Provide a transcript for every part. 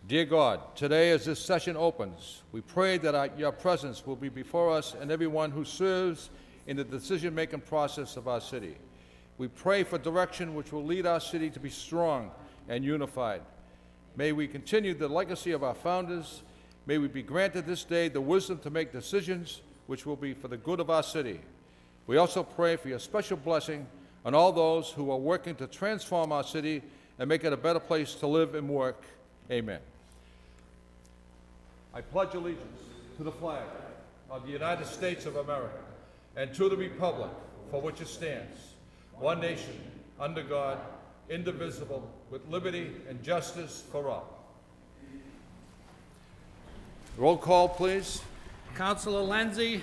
Dear God, today as this session opens, we pray that your presence will be before us and everyone who serves in the decision-making process of our city. We pray for direction which will lead our city to be strong and unified. May we continue the legacy of our founders. May we be granted this day the wisdom to make decisions which will be for the good of our city. We also pray for your special blessing on all those who are working to transform our city and make it a better place to live and work. Amen. I pledge allegiance to the flag of the United States of America and to the republic for which it stands, one nation, under God, indivisible, with liberty and justice for all. Roll call, please. Councilor Lenzi.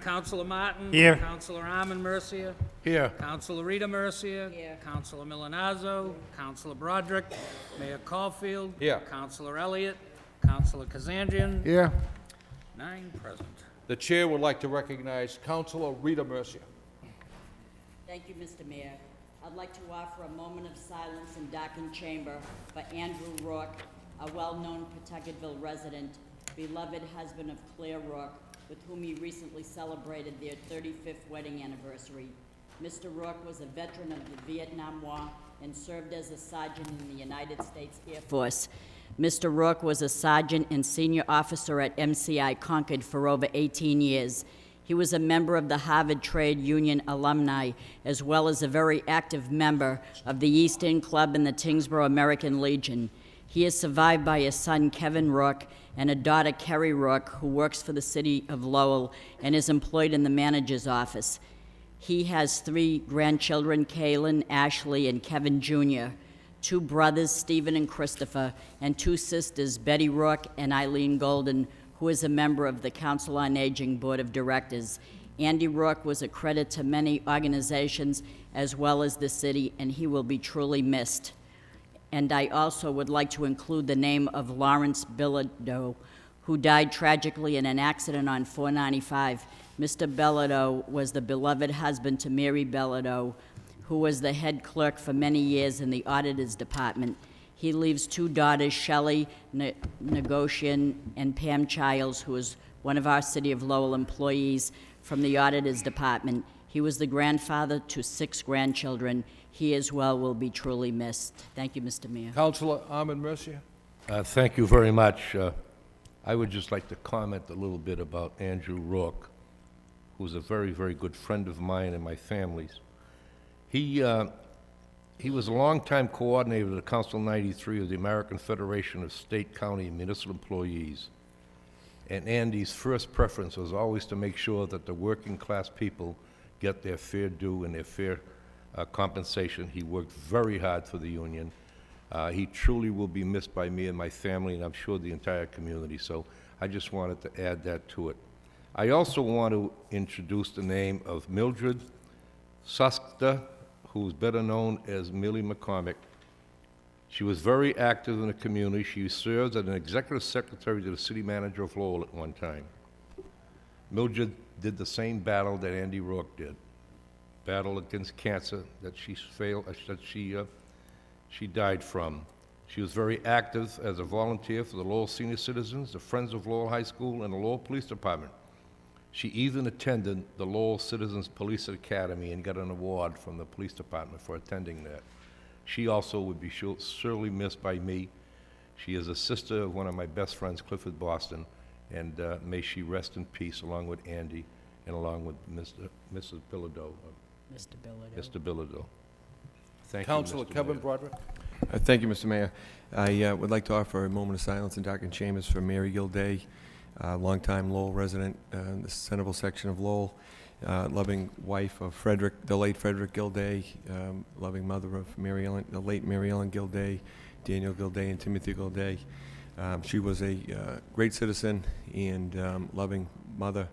Councilor Martin. Here. Councilor Armin Mercia. Here. Councilor Rita Mercia. Here. Councilor Milanazzo. Councilor Broderick. Mayor Caulfield. Here. Councilor Elliott. Councilor Kazandrian. Here. 9 present. The chair would like to recognize Councilor Rita Mercia. Thank you, Mr. Mayor. I'd like to offer a moment of silence in darkened chamber for Andrew Rourke, a well-known Pawtucketville resident, beloved husband of Claire Rourke, with whom he recently celebrated their 35th wedding anniversary. Mr. Rourke was a veteran of the Vietnam War and served as a sergeant in the United States Air Force. Mr. Rourke was a sergeant and senior officer at MCI Concord for over 18 years. He was a member of the Harvard Trade Union alumni, as well as a very active member of the East End Club and the Tingsboro American Legion. He is survived by a son, Kevin Rourke, and a daughter, Kerry Rourke, who works for the city of Lowell and is employed in the manager's office. He has 3 grandchildren, Kaylin, Ashley, and Kevin Jr., 2 brothers, Stephen and Christopher, and 2 sisters, Betty Rourke and Eileen Golden, who is a member of the Council on Aging Board of Directors. Andy Rourke was a credit to many organizations as well as the city, and he will be truly missed. And I also would like to include the name of Lawrence Bilodeau, who died tragically in an accident on 495. Mr. Bilodeau was the beloved husband to Mary Bilodeau, who was the head clerk for many years in the auditor's department. He leaves 2 daughters, Shelley Negocian and Pam Childs, who is one of our City of Lowell employees from the auditor's department. He was the grandfather to 6 grandchildren. He as well will be truly missed. Thank you, Mr. Mayor. Councilor Armin Mercia. Thank you very much. I would just like to comment a little bit about Andrew Rourke, who's a very, very good friend of mine and my family's. He was a longtime coordinator of the Council 93 of the American Federation of State, County, and Municipal Employees. And Andy's first preference was always to make sure that the working class people get their fair due and their fair compensation. He worked very hard for the union. He truly will be missed by me and my family, and I'm sure the entire community. So I just wanted to add that to it. I also want to introduce the name of Mildred Suskta, who's better known as Millie McCormick. She was very active in the community. She served as an executive secretary to the city manager of Lowell at one time. Mildred did the same battle that Andy Rourke did, battle against cancer that she died from. She was very active as a volunteer for the Lowell Senior Citizens, the Friends of Lowell High School, and the Lowell Police Department. She even attended the Lowell Citizens Police Academy and got an award from the police department for attending that. She also would be surely missed by me. She is a sister of one of my best friends, Clifford Boston, and may she rest in peace along with Andy and along with Mrs. Bilodeau. Mr. Bilodeau. Mr. Bilodeau. Thank you, Councilor Mr. Kevin Mayor. Broderick. Thank you, Mr. Mayor. I would like to offer a moment of silence in darkened chambers for Mary Gilday, longtime Lowell resident in the Centerville section of Lowell, loving wife of Frederick, the late Frederick Gilday, loving mother of Mary Ellen, the late Mary Ellen Gilday, Daniel Gilday, and Timothy Gilday. She was a great citizen and loving mother,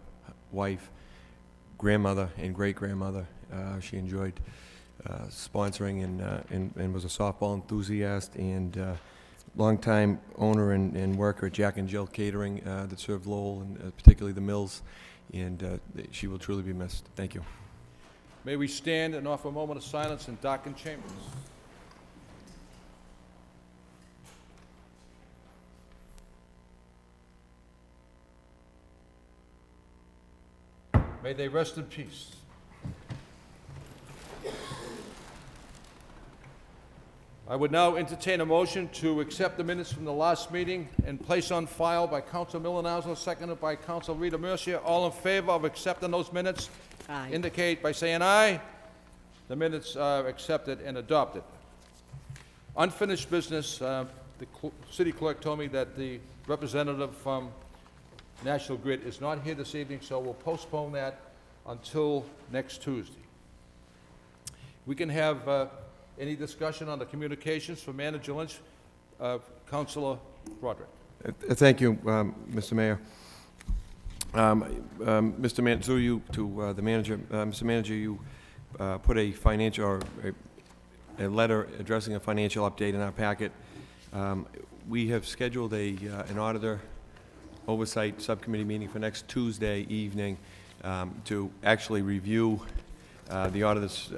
wife, grandmother, and great-grandmother. She enjoyed sponsoring and was a softball enthusiast and longtime owner and worker at Jack and Jill Catering that served Lowell and particularly the Mills, and she will truly be missed. Thank you. May we stand and offer a moment of silence in darkened chambers. May they rest in peace. I would now entertain a motion to accept the minutes from the last meeting and place on file by Council Milonazo, seconded by Council Rita Mercia. All in favor of accepting those minutes? Aye. Indicate by saying aye. The minutes are accepted and adopted. Unfinished business, the city clerk told me that the representative from National Grid is not here this evening, so we'll postpone that until next Tuesday. We can have any discussion on the communications from Manager Lynch? Councilor Broderick. Thank you, Mr. Mayor. Mr. Man, through you to the manager. Mr. Manager, you put a financial, or a letter addressing a financial update in our packet. We have scheduled an auditor oversight subcommittee meeting for next Tuesday evening to actually review the auditor's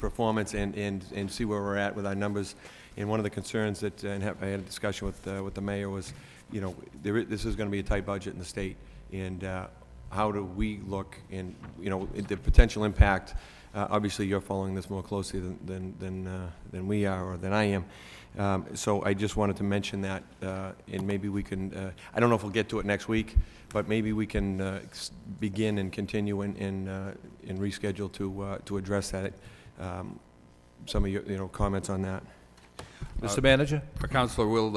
performance and see where we're at with our numbers. And one of the concerns that I had a discussion with the mayor was, you know, this is going to be a tight budget in the state, and how do we look, and you know, the potential impact. Obviously, you're following this more closely than we are, or than I am. So I just wanted to mention that, and maybe we can. I don't know if we'll get to it next week, but maybe we can begin and continue and reschedule to address that. Some of your comments on that. Mr. Manager? Our counselor will,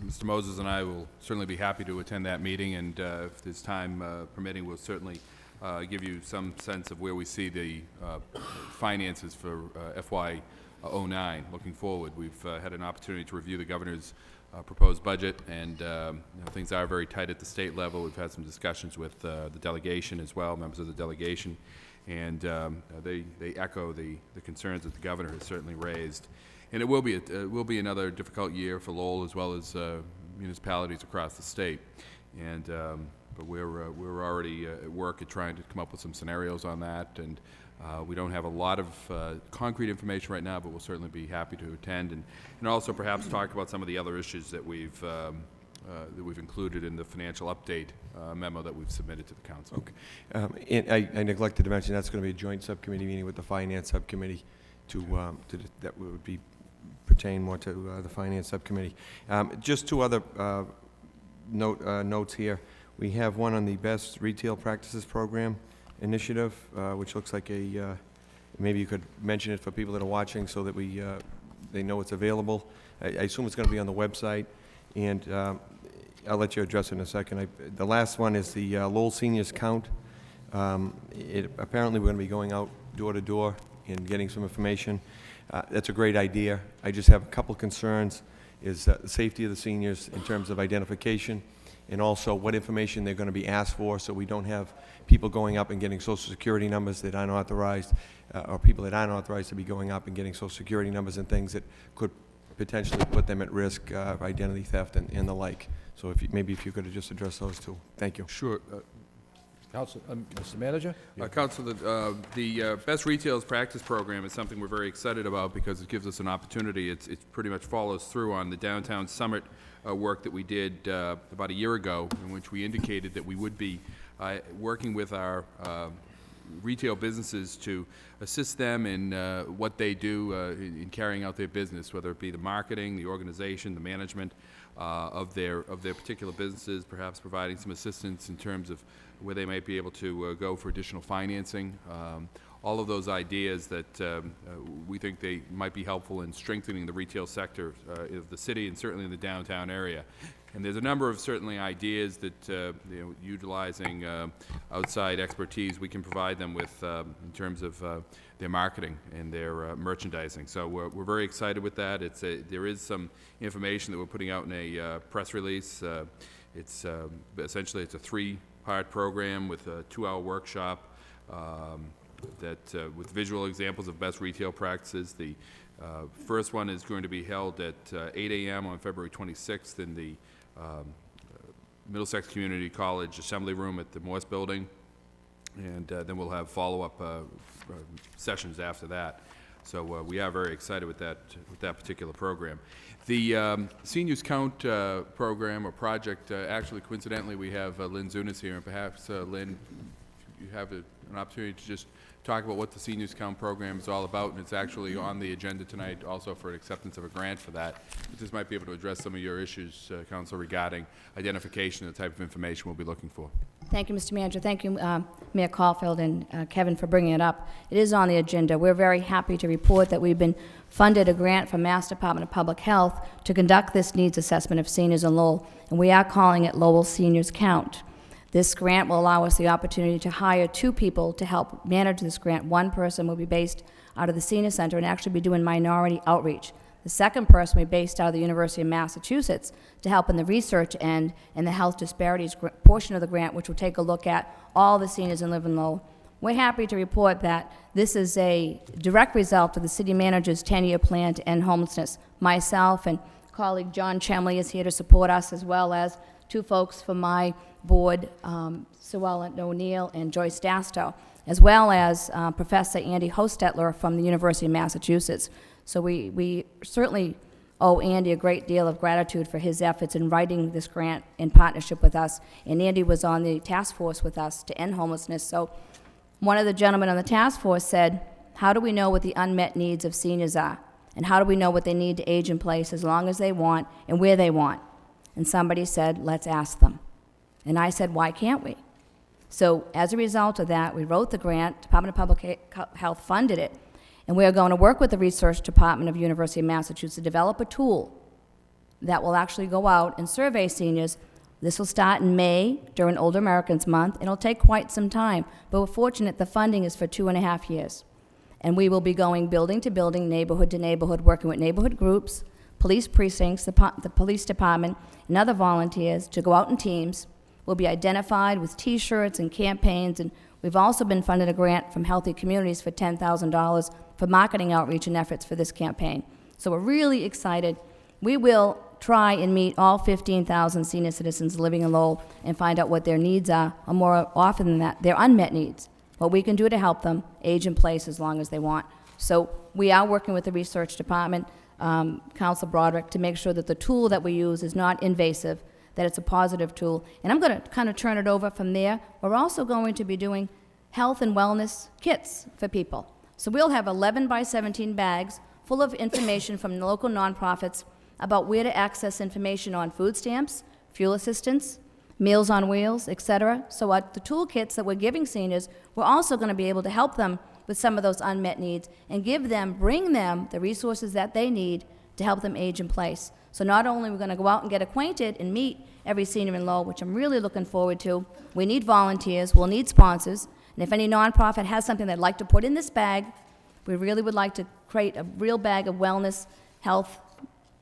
Mr. Moses and I will certainly be happy to attend that meeting, and if there's time permitting, we'll certainly give you some sense of where we see the finances for FY '09 looking forward. We've had an opportunity to review the governor's proposed budget, and you know, things are very tight at the state level. We've had some discussions with the delegation as well, members of the delegation, and they echo the concerns that the governor has certainly raised. And it will be another difficult year for Lowell as well as municipalities across the state. And but we're already at work at trying to come up with some scenarios on that, and we don't have a lot of concrete information right now, but we'll certainly be happy to attend and also perhaps talk about some of the other issues that we've included in the financial update memo that we've submitted to the council. Okay. And I neglected to mention that's going to be a joint subcommittee meeting with the finance subcommittee that would be pertain more to the finance subcommittee. Just two other notes here. We have one on the Best Retail Practices Program initiative, which looks like maybe you could mention it for people that are watching so that they know it's available. I assume it's going to be on the website, and I'll let you address it in a second. The last one is the Lowell Seniors Count. Apparently we're going to be going out door to door and getting some information. That's a great idea. I just have a couple concerns, is the safety of the seniors in terms of identification, and also what information they're going to be asked for, so we don't have people going up and getting Social Security numbers that aren't authorized, or people that aren't authorized to be going up and getting Social Security numbers and things that could potentially put them at risk of identity theft and the like. So maybe if you could just address those two. Thank you. Sure. Council, Mr. Manager? Council, the Best Retails Practice Program is something we're very excited about because it gives us an opportunity. It pretty much follows through on the Downtown Summit work that we did about a year ago, in which we indicated that we would be working with our retail businesses to assist them in what they do in carrying out their business, whether it be the marketing, the organization, the management of their particular businesses, perhaps providing some assistance in terms of where they might be able to go for additional financing. All of those ideas that we think they might be helpful in strengthening the retail sector of the city and certainly in the downtown area. And there's a number of certainly ideas that utilizing outside expertise we can provide them with in terms of their marketing and their merchandising. So we're very excited with that. There is some information that we're putting out in a press release. It's essentially it's a 3-part program with a 2-hour workshop with visual examples of best retail practices. The first one is going to be held at 8 a.m. on February 26th in the Middlesex Community College Assembly Room at the Morse Building, and then we'll have follow-up sessions after that. So we are very excited with that particular program. The Seniors Count program or project, actually coincidentally we have Lynn Zunis here, and perhaps Lynn, you have an opportunity to just talk about what the Seniors Count program is all about, and it's actually on the agenda tonight also for an acceptance of a grant for that. But this might be able to address some of your issues, Council, regarding identification and the type of information we'll be looking for. Thank you, Mr. Manager. Thank you, Mayor Caulfield and Kevin, for bringing it up. It is on the agenda. We're very happy to report that we've been funded a grant from Mass Department of Public Health to conduct this needs assessment of seniors in Lowell, and we are calling it Lowell Seniors Count. This grant will allow us the opportunity to hire 2 people to help manage this grant. One person will be based out of the Senior Center and actually be doing minority outreach. The second person will be based out of the University of Massachusetts to help in the research end and the health disparities portion of the grant, which will take a look at all the seniors in Live in Lowell. We're happy to report that this is a direct result of the city manager's 10-year plan to end homelessness. Myself and colleague John Chemley is here to support us, as well as 2 folks from my board, Sue Ellen O'Neill and Joyce Dasto, as well as Professor Andy Hostetler from the University of Massachusetts. So we certainly owe Andy a great deal of gratitude for his efforts in writing this grant in partnership with us. And Andy was on the task force with us to end homelessness. So one of the gentlemen on the task force said, how do we know what the unmet needs of seniors are? And how do we know what they need to age in place as long as they want and where they want? And somebody said, let's ask them. And I said, why can't we? So as a result of that, we wrote the grant, Department of Public Health funded it, and we are going to work with the Research Department of University of Massachusetts to develop a tool that will actually go out and survey seniors. This will start in May during Older Americans Month. It'll take quite some time, but we're fortunate the funding is for 2.5 years. And we will be going building to building, neighborhood to neighborhood, working with neighborhood groups, police precincts, the police department, and other volunteers to go out in teams. We'll be identified with T-shirts and campaigns, and we've also been funded a grant from Healthy Communities for $10,000 for marketing outreach and efforts for this campaign. So we're really excited. We will try and meet all 15,000 senior citizens living in Lowell and find out what their needs are, or more often than that, their unmet needs, what we can do to help them age in place as long as they want. So we are working with the research department, Council Broderick, to make sure that the tool that we use is not invasive, that it's a positive tool. And I'm going to kind of turn it over from there. We're also going to be doing health and wellness kits for people. So we'll have 11 by 17 bags full of information from local nonprofits about where to access information on food stamps, fuel assistance, Meals on Wheels, etc. So the toolkits that we're giving seniors, we're also going to be able to help them with some of those unmet needs and bring them the resources that they need to help them age in place. So not only are we going to go out and get acquainted and meet every senior in Lowell, which I'm really looking forward to, we need volunteers, we'll need sponsors, and if any nonprofit has something they'd like to put in this bag, we really would like to create a real bag of wellness, health,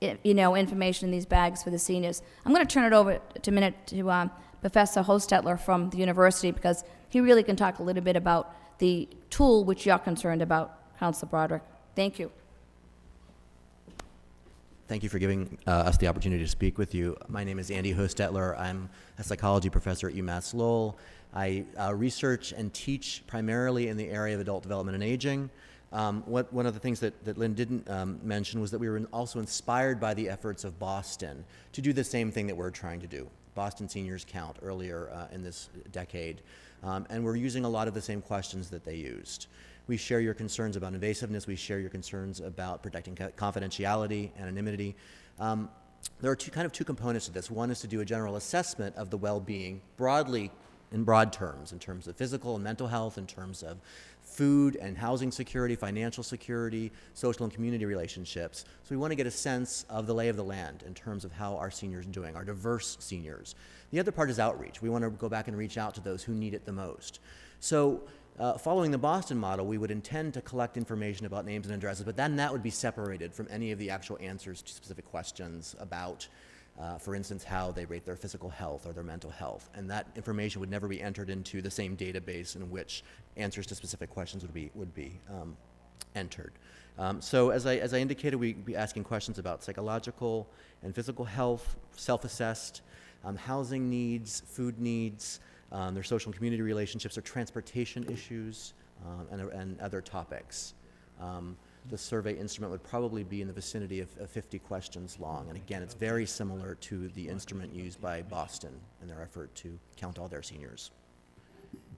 information in these bags for the seniors. I'm going to turn it over to Professor Hostetler from the university, because he really can talk a little bit about the tool which you're concerned about, Councilor Broderick. Thank you. Thank you for giving us the opportunity to speak with you. My name is Andy Hostetler. I'm a psychology professor at UMass Lowell. I research and teach primarily in the area of adult development and aging. One of the things that Lynn didn't mention was that we were also inspired by the efforts of Boston to do the same thing that we're trying to do. Boston Seniors Count earlier in this decade. And we're using a lot of the same questions that they used. We share your concerns about invasiveness. We share your concerns about protecting confidentiality, anonymity. There are two components to this. One is to do a general assessment of the well-being broadly, in broad terms, in terms of physical and mental health, in terms of food and housing security, financial security, social and community relationships. So we want to get a sense of the lay of the land in terms of how our seniors are doing, our diverse seniors. The other part is outreach. We want to go back and reach out to those who need it the most. So following the Boston model, we would intend to collect information about names and addresses, but then that would be separated from any of the actual answers to specific questions about, for instance, how they rate their physical health or their mental health. And that information would never be entered into the same database in which answers to specific questions would be entered. So as I indicated, we'd be asking questions about psychological and physical health, self-assessed, housing needs, food needs, their social and community relationships, their transportation issues, and other topics. The survey instrument would probably be in the vicinity of 50 questions long. And again, it's very similar to the instrument used by Boston in their effort to count all their seniors.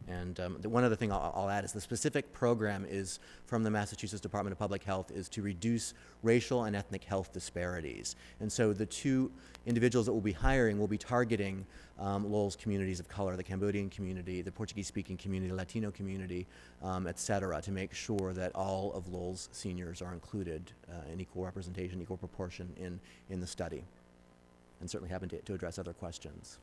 And the one other thing I'll add is the specific program is from the Massachusetts Department of Public Health is to reduce racial and ethnic health disparities. And so the two individuals that we'll be hiring will be targeting Lowell's communities of color, the Cambodian community, the Portuguese-speaking community, Latino community, et cetera, to make sure that all of Lowell's seniors are included in equal representation, equal proportion in the study. And certainly happy to address other questions.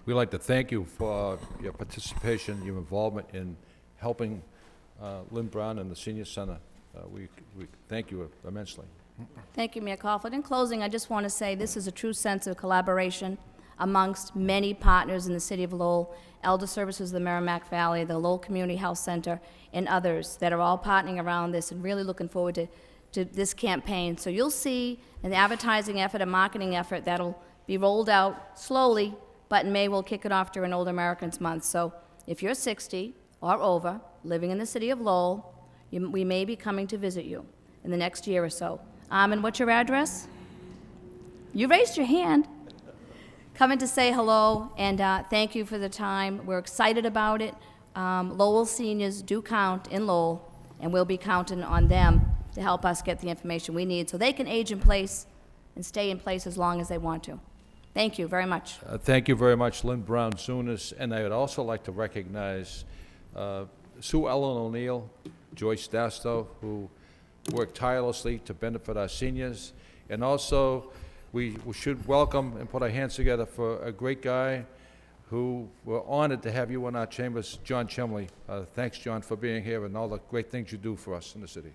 We'd like to thank you for your participation, your involvement in helping Lynn Brown and the Senior Center. We thank you immensely. Thank you, Mayor Caulfield. In closing, I just want to say this is a true sense of collaboration amongst many partners in the city of Lowell, Elder Services of the Merrimack Valley, the Lowell Community Health Center, and others that are all partnering around this and really looking forward to this campaign. So you'll see an advertising effort, a marketing effort that'll be rolled out slowly, but in May we'll kick it off during Older Americans Month. So if you're 60 or over, living in the city of Lowell, we may be coming to visit you in the next year or so. And what's your address? You raised your hand. Coming to say hello, and thank you for the time. We're excited about it. Lowell seniors do count in Lowell, and we'll be counting on them to help us get the information we need so they can age in place and stay in place as long as they want to. Thank you very much. Thank you very much, Lynn Brown Zunis. And I would also like to recognize Sue Ellen O'Neill, Joyce Dasto, who worked tirelessly to benefit our seniors. And also, we should welcome and put our hands together for a great guy who we're honored to have you in our chambers, John Chumley. Thanks, John, for being here and all the great things you do for us in the city.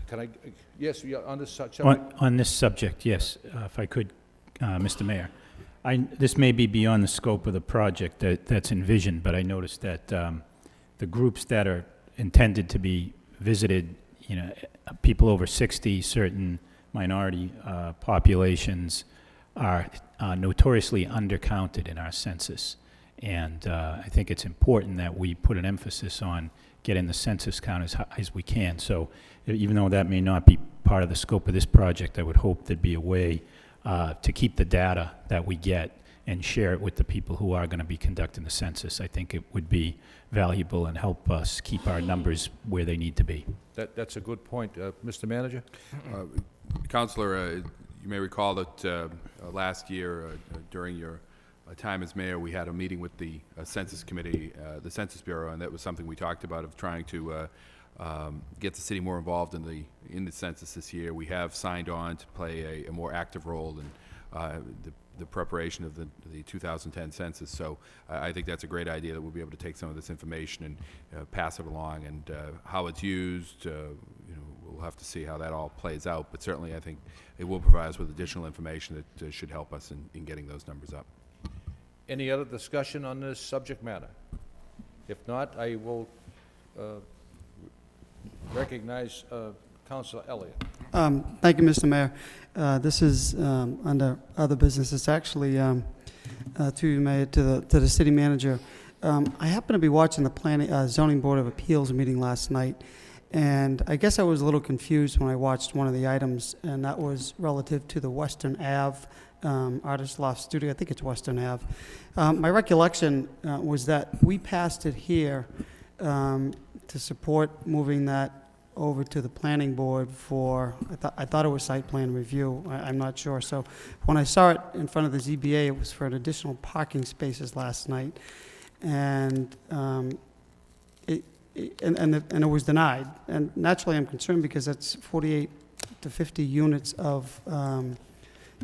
Can I, yes, on this subject? On this subject, yes, if I could, Mr. Mayor. This may be beyond the scope of the project that's envisioned, but I noticed that the groups that are intended to be visited, you know, people over 60, certain minority populations are notoriously undercounted in our census. And I think it's important that we put an emphasis on getting the census count as high as we can. So even though that may not be part of the scope of this project, I would hope there'd be a way to keep the data that we get and share it with the people who are going to be conducting the census. I think it would be valuable and help us keep our numbers where they need to be. That's a good point. Mr. Manager? Councilor, you may recall that last year during your time as mayor, we had a meeting with the Census Committee, the Census Bureau, and that was something we talked about of trying to get the city more involved in the census this year. We have signed on to play a more active role in the preparation of the 2010 census. So I think that's a great idea that we'll be able to take some of this information and pass it along. And how it's used, you know, we'll have to see how that all plays out. But certainly, I think it will provide us with additional information that should help us in getting those numbers up. Any other discussion on this subject matter? If not, I will recognize Councilor Elliott. Thank you, Mr. Mayor. This is under other business. It's actually to you, Mayor, to the city manager. I happened to be watching the planning zoning board of appeals meeting last night, and I guess I was a little confused when I watched one of the items, and that was relative to the Western Ave Artist Loft Studio. I think it's Western Ave. My recollection was that we passed it here to support moving that over to the planning board for, I thought it was site plan review. I'm not sure. So when I saw it in front of the ZBA, it was for an additional parking spaces last night, and it was denied. And naturally, I'm concerned because that's 48 to 50 units of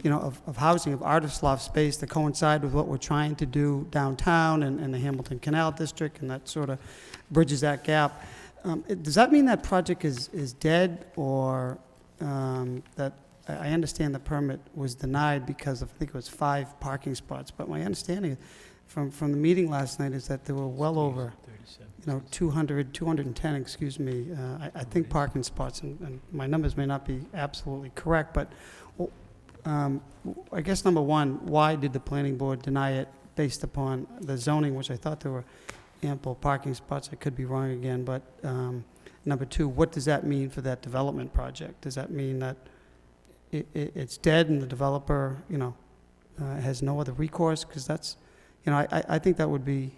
you know, of housing, of artist loft space that coincide with what we're trying to do downtown and the Hamilton Canal District, and that sort of bridges that gap. Does that mean that project is dead, or that I understand the permit was denied because of, I think it was 5 parking spots, but my understanding from the meeting last night is that there were well over, you know, 210, excuse me, I think parking spots, and my numbers may not be absolutely correct, but I guess number one, why did the planning board deny it based upon the zoning, which I thought there were ample parking spots? I could be wrong again, but number two, what does that mean for that development project? Does that mean that it's dead and the developer, you know, has no other recourse? Because that's I think that would be,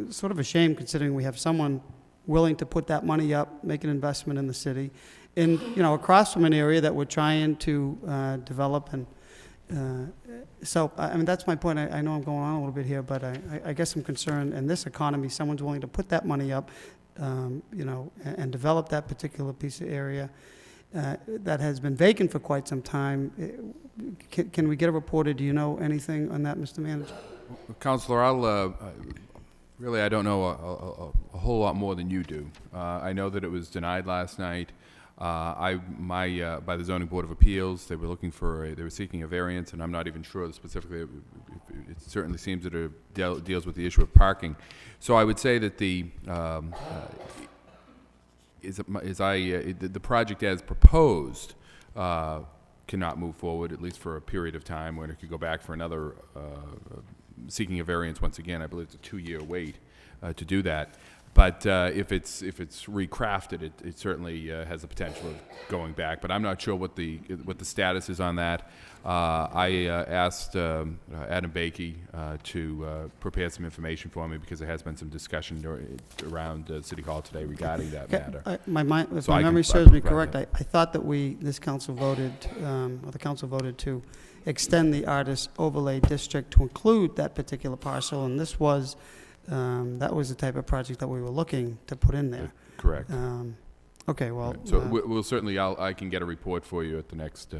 sort of a shame considering we have someone willing to put that money up, make an investment in the city, and, across from an area that we're trying to develop. And so, I mean, that's my point. I know I'm going on a little bit here, but I guess I'm concerned in this economy, someone's willing to put that money up, and develop that particular piece of area that has been vacant for quite some time. Can we get a report, or do you know anything on that, Mr. Manager? Counselor, I don't know a whole lot more than you do. I know that it was denied last night. By the Zoning Board of Appeals. They were seeking a variance, and I'm not even sure specifically. It certainly seems that it deals with the issue of parking. So I would say that the project as proposed cannot move forward, at least for a period of time, when it could go back for another seeking a variance once again. I believe it's a 2-year wait to do that. But if it's recrafted, it certainly has the potential of going back. But I'm not sure what the status is on that. I asked Adam Bakey to prepare some information for me, because there has been some discussion around City Hall today regarding that matter. If my memory serves me correct, I thought that the council voted to extend the artist overlay district to include that particular parcel, and this was. That was the type of project that we were looking to put in there. Correct. Okay, well. So we'll certainly, I can get a report for you at the next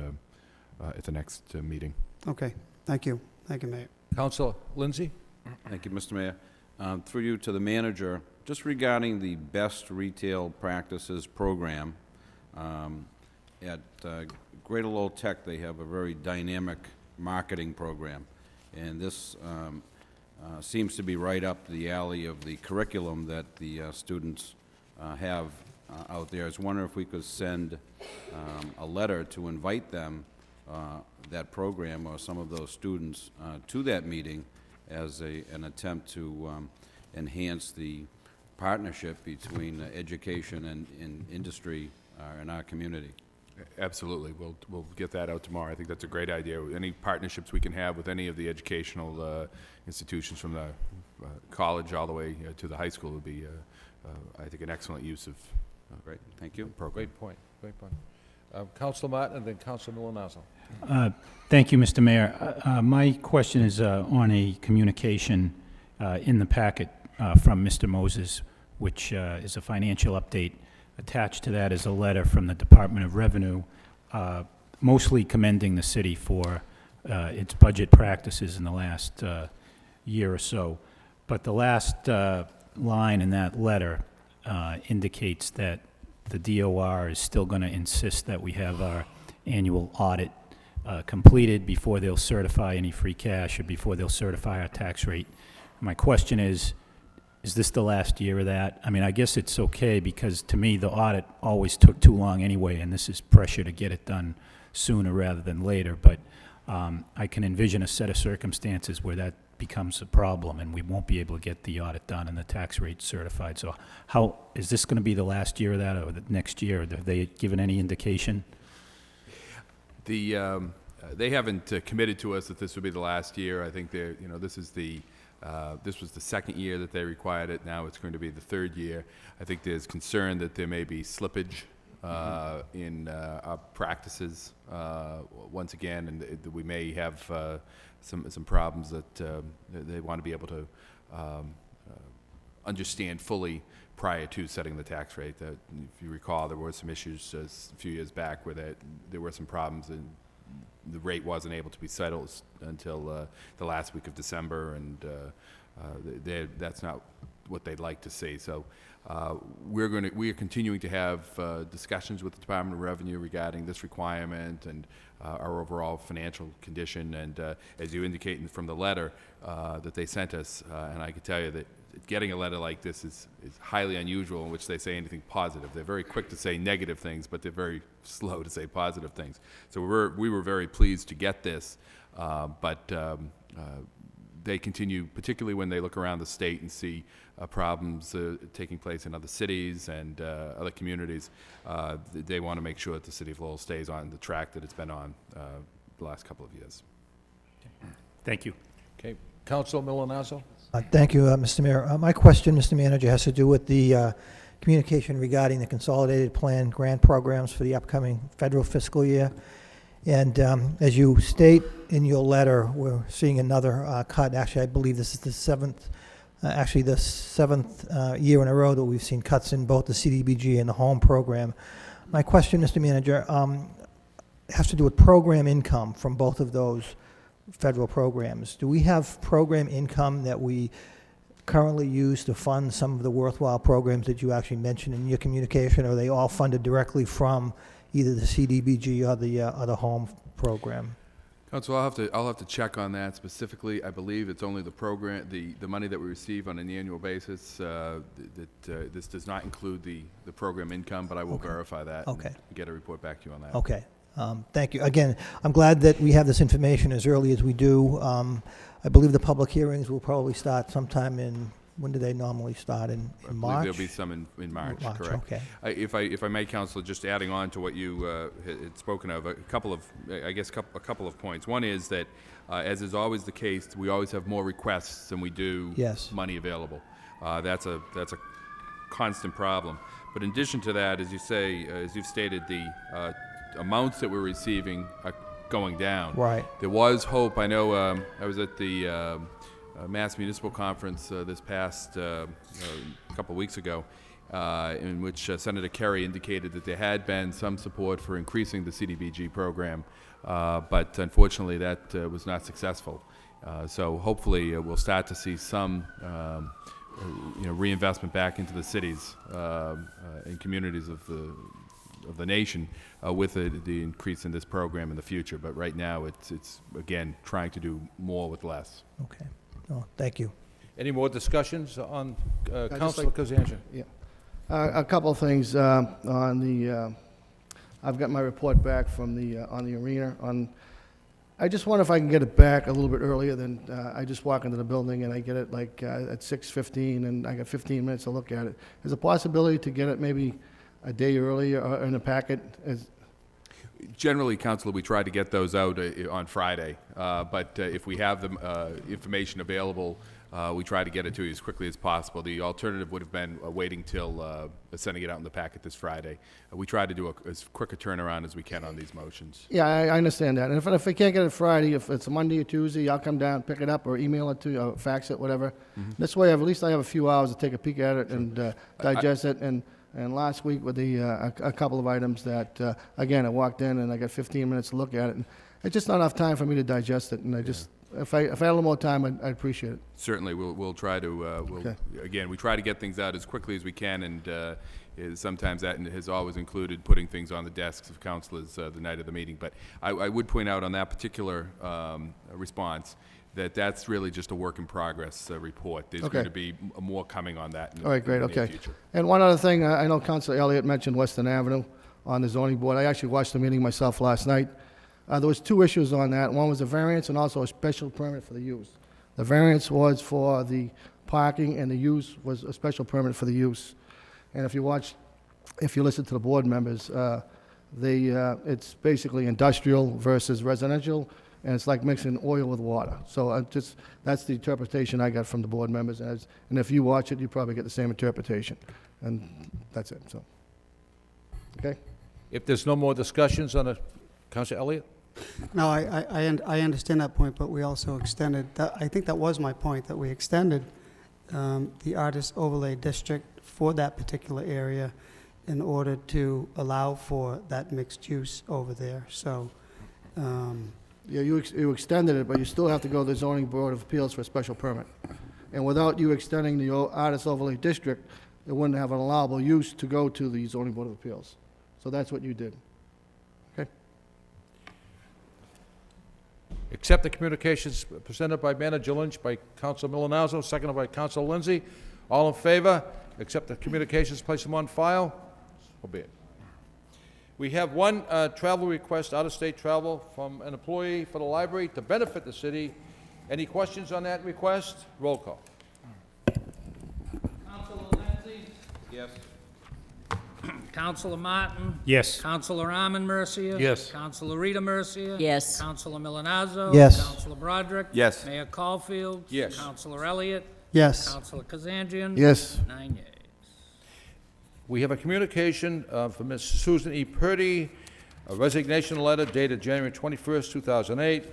meeting. Okay, thank you. Thank you, Mayor. Councilor Lindsay? Thank you, Mr. Mayor. Through you to the manager, just regarding the Best Retail Practices program, at Greater Lowell Tech, they have a very dynamic marketing program, and this seems to be right up the alley of the curriculum that the students have out there. I was wondering if we could send a letter to invite them, that program or some of those students, to that meeting as an attempt to enhance the partnership between education and industry in our community. Absolutely. We'll get that out tomorrow. I think that's a great idea. Any partnerships we can have with any of the educational institutions, from the college all the way to the high school, would be, I think, an excellent use of Great. Thank you. program. Great point. Great point. Councilor Martin, and then Councilor Milonazo. Thank you, Mr. Mayor. My question is on a communication in the packet from Mr. Moses, which is a financial update. Attached to that is a letter from the Department of Revenue, mostly commending the city for its budget practices in the last year or so. But the last line in that letter indicates that the DOR is still going to insist that we have our annual audit completed before they'll certify any free cash, or before they'll certify our tax rate. My question is this the last year of that? I mean, I guess it's okay, because to me, the audit always took too long anyway, and this is pressure to get it done sooner rather than later. But I can envision a set of circumstances where that becomes a problem, and we won't be able to get the audit done and the tax rate certified. So how, is this going to be the last year of that, or the next year? Have they given any indication? They haven't committed to us that this would be the last year. I think this was the second year that they required it. Now it's going to be the third year. I think there's concern that there may be slippage in our practices once again, and that we may have some problems that they want to be able to understand fully prior to setting the tax rate. That, if you recall, there were some issues a few years back where there were some problems, and the rate wasn't able to be settled until the last week of December, and that's not what they'd like to see. So we are continuing to have discussions with the Department of Revenue regarding this requirement and our overall financial condition. And as you indicate from the letter that they sent us, and I can tell you that getting a letter like this is highly unusual, in which they say anything positive. They're very quick to say negative things, but they're very slow to say positive things. So we were very pleased to get this, but they continue, particularly when they look around the state and see problems taking place in other cities and other communities. They want to make sure that the city of Lowell stays on the track that it's been on the last couple of years. Thank you. Okay. Council Milonazo? Thank you, Mr. Mayor. My question, Mr. Manager, has to do with the communication regarding the Consolidated Plan grant programs for the upcoming federal fiscal year. And as you state in your letter, we're seeing another cut. Actually, I believe this is the seventh year in a row that we've seen cuts in both the CDBG and the home program. My question, Mr. Manager, has to do with program income from both of those federal programs. Do we have program income that we currently use to fund some of the worthwhile programs that you actually mentioned in your communication, or are they all funded directly from either the CDBG or the home program? Council, I'll have to check on that specifically. I believe it's only the program, the money that we receive on an annual basis. This does not include the program income, but I will verify that. Okay. And get a report back to you on that. Okay. Thank you. Again, I'm glad that we have this information as early as we do. I believe the public hearings will probably start sometime when do they normally start? In March? I believe there'll be some in March, correct. Okay. If I may, Council, just adding on to what you had spoken of, a couple of points. One is that, as is always the case, we always have more requests than we do money available. That's a constant problem. But in addition to that, as you say, as you've stated, the amounts that we're receiving are going down. Right. There was hope. I know I was at the Mass Municipal Conference this past couple of weeks ago, in which Senator Kerry indicated that there had been some support for increasing the CDBG program, but unfortunately that was not successful. So hopefully we'll start to see some reinvestment back into the cities and communities of the nation with the increase in this program in the future. But right now it's again trying to do more with less. Okay. Oh, thank you. Any more discussions on Councilor Kazanjian? Yeah. A couple of things on the, I've got my report back from on the arena. I just wonder if I can get it back a little bit earlier than, I just walk into the building and I get it like at 6:15 and I got 15 minutes to look at it. Is a possibility to get it maybe a day earlier in a packet? Generally, Councilor, we try to get those out on Friday, but if we have the information available, we try to get it to you as quickly as possible. The alternative would have been waiting till sending it out in the packet this Friday. We try to do as quick a turnaround as we can on these motions. Yeah, I understand that. And if I can't get it Friday, if it's a Monday or Tuesday, I'll come down, pick it up, or email it to you, or fax it, whatever. This way, at least I have a few hours to take a peak at it and digest it. And last week with a couple of items that, again, I walked in and I got 15 minutes to look at it. And it's just not enough time for me to digest it. And I just, if I had a little more time, I'd appreciate it. Certainly, we'll try to, again, we try to get things out as quickly as we can, and sometimes that has always included putting things on the desks of councilors the night of the meeting. But I would point out on that particular response that that's really just a work in progress report. There's going to be more coming on that in the near future. And one other thing, I know Councilor Elliott mentioned Western Avenue on the zoning board. I actually watched the meeting myself last night. There was two issues on that. One was a variance and also a special permit for the use. The variance was for the parking and the use was a special permit for the use. And if you listen to the board members, it's basically industrial versus residential, and it's like mixing oil with water. So that's the interpretation I got from the board members. And if you watch it, you probably get the same interpretation. And that's it, so. Okay? If there's no more discussions on it, Councilor Elliott? No, I understand that point, but we also extended, I think that was my point, that we extended the artist overlay district for that particular area in order to allow for that mixed use over there. So, yeah, you extended it, but you still have to go to the zoning board of appeals for a special permit. And without you extending the artist overlay district, it wouldn't have an allowable use to go to the zoning board of appeals. So that's what you did. Okay? Accept the communications presented by Manager Lynch by Councilor Milonazo, seconded by Councilor Lindsay. All in favor? Accept the communications, place them on file. So be it. We have one travel request, out-of-state travel from an employee for the library to benefit the city. Any questions on that request? Roll call. Councilor Lindsay? Yes. Councilor Martin? Yes. Councilor Arman Mercia? Yes. Councilor Rita Mercia? Yes. Councilor Milonazo? Yes. Councilor Broderick? Yes. Mayor Caulfield? Yes. Councilor Elliott? Yes. Councilor Kazanjian? Yes. 9 yeas. We have a communication from Ms. Susan E. Purdy, a resignation letter dated January 21st, 2008.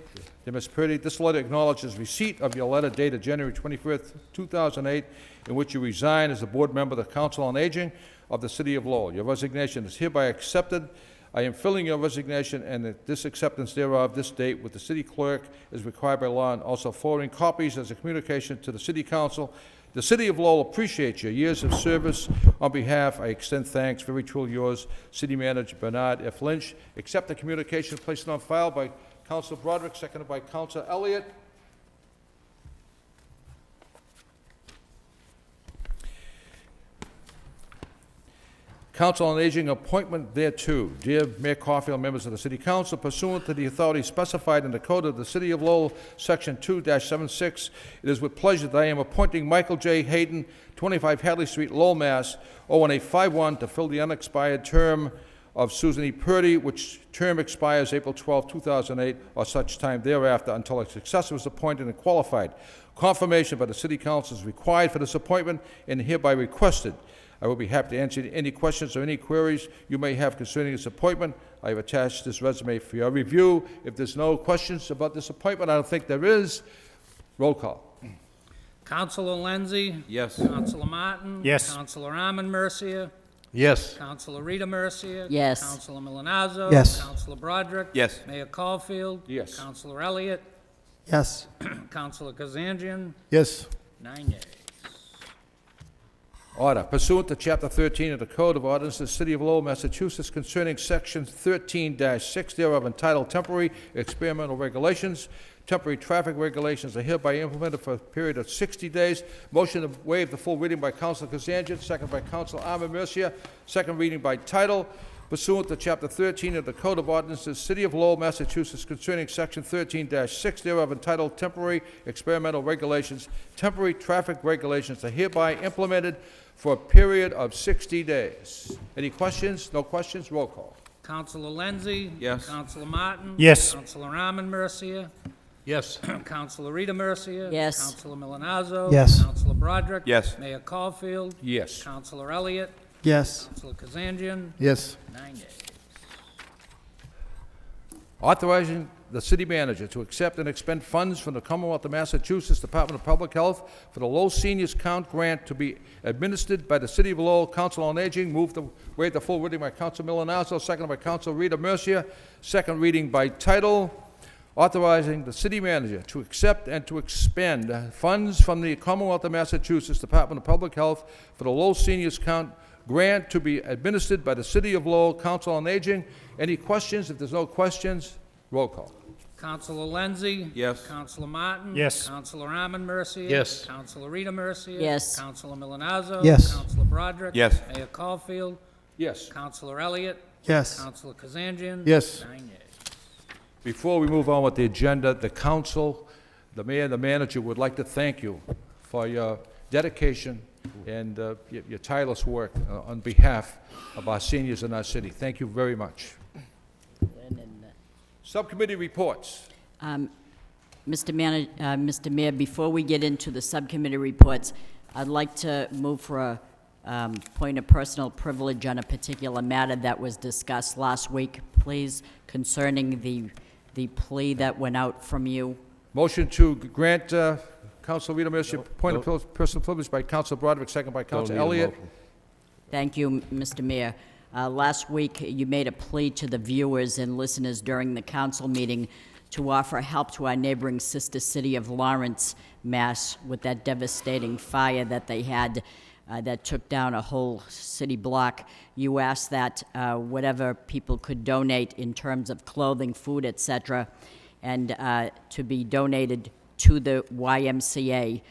Dear Ms. Purdy, this letter acknowledges receipt of your letter dated January 21st, 2008, in which you resign as a board member of the Council on Aging of the City of Lowell. Your resignation is hereby accepted. I am filling your resignation and this acceptance thereof this date with the city clerk as required by law, and also forwarding copies as a communication to the City Council. The City of Lowell appreciates your years of service. On behalf, I extend thanks. Very truly yours, City Manager Bernard F. Lynch. Accept the communication placed on file by Councilor Broderick, seconded by Councilor Elliott. Council on Aging appointment thereto. Dear Mayor Caulfield, members of the City Council, pursuant to the authority specified in the Code of the City of Lowell, Section 2-76, it is with pleasure that I am appointing Michael J. Hayden, 25 Hadley Street, Lowell, Mass., 01851, to fill the unexpired term of Susan E. Purdy, which term expires April 12, 2008, or such time thereafter until a successor is appointed and qualified. Confirmation by the City Council is required for this appointment and hereby requested. I will be happy to answer any questions or any queries you may have concerning this appointment. I have attached this resume for your review. If there's no questions about this appointment, I don't think there is. Roll call. Councilor Lenzi? Yes. Councilor Martin? Yes. Councilor Arman Mercia? Yes. Councilor Rita Mercia? Yes. Councilor Milonazo? Yes. Councilor Broderick? Yes. Mayor Caulfield? Yes. Councilor Elliott? Yes. Councilor Kazanjian? Yes. 9 yeas. Order. Pursuant to Chapter 13 of the Code of Ordinances, City of Lowell, Massachusetts, concerning Section 13-6 thereof entitled Temporary Experimental Regulations, temporary traffic regulations are hereby implemented for a period of 60 days. Motion to waive the full reading by Councilor Kazanjian, second by Councilor Arman Mercia, second reading by title. Pursuant to Chapter 13 of the Code of Ordinances, City of Lowell, Massachusetts, concerning Section 13-6 thereof entitled Temporary Experimental Regulations, temporary traffic regulations are hereby implemented for a period of 60 days. Any questions? No questions? Roll call. Councilor Lenzi? Yes. Councilor Martin? Yes. Councilor Arman Mercia? Yes. Councilor Rita Mercia? Yes. Councilor Milonazo? Yes. Councilor Broderick? Yes. Mayor Caulfield? Yes. Councilor Elliott? Yes. Councilor Kazanjian? Yes. 9 yeas. Authorizing the city manager to accept and expend funds from the Commonwealth of Massachusetts Department of Public Health for the Lowell Seniors Count Grant to be administered by the City of Lowell Council on Aging. Move to waive the full reading by Council Milonazo, seconded by Council Rita Mercia. Second reading by title. Authorizing the city manager to accept and to expend funds from the Commonwealth of Massachusetts Department of Public Health for the Lowell Seniors Count Grant to be administered by the City of Lowell Council on Aging. Any questions? If there's no questions, roll call. Councilor Lenzi? Yes. Councilor Martin? Yes. Councilor Arman Mercia? Yes. Councilor Rita Mercia? Yes. Councilor Milonazo? Yes. Councilor Broderick? Yes. Mayor Caulfield? Yes. Councilor Elliott? Yes. Councilor Kazanjian? Yes. 9 yeas. Before we move on with the agenda, the council, the mayor, and the manager would like to thank you for your dedication and your tireless work on behalf of our seniors in our city. Thank you very much. Subcommittee reports. Mr. Mayor, before we get into the subcommittee reports, I'd like to move for a point of personal privilege on a particular matter that was discussed last week, please, concerning the plea that went out from you. Motion to grant Council Rita Mercia point of personal privilege by Council Broderick, second by Council Elliott. Thank you, Mr. Mayor. Last week, you made a plea to the viewers and listeners during the council meeting to offer help to our neighboring sister city of Lawrence, Mass, with that devastating fire that they had that took down a whole city block. You asked that whatever people could donate in terms of clothing, food, etc., and to be donated to the YMCA.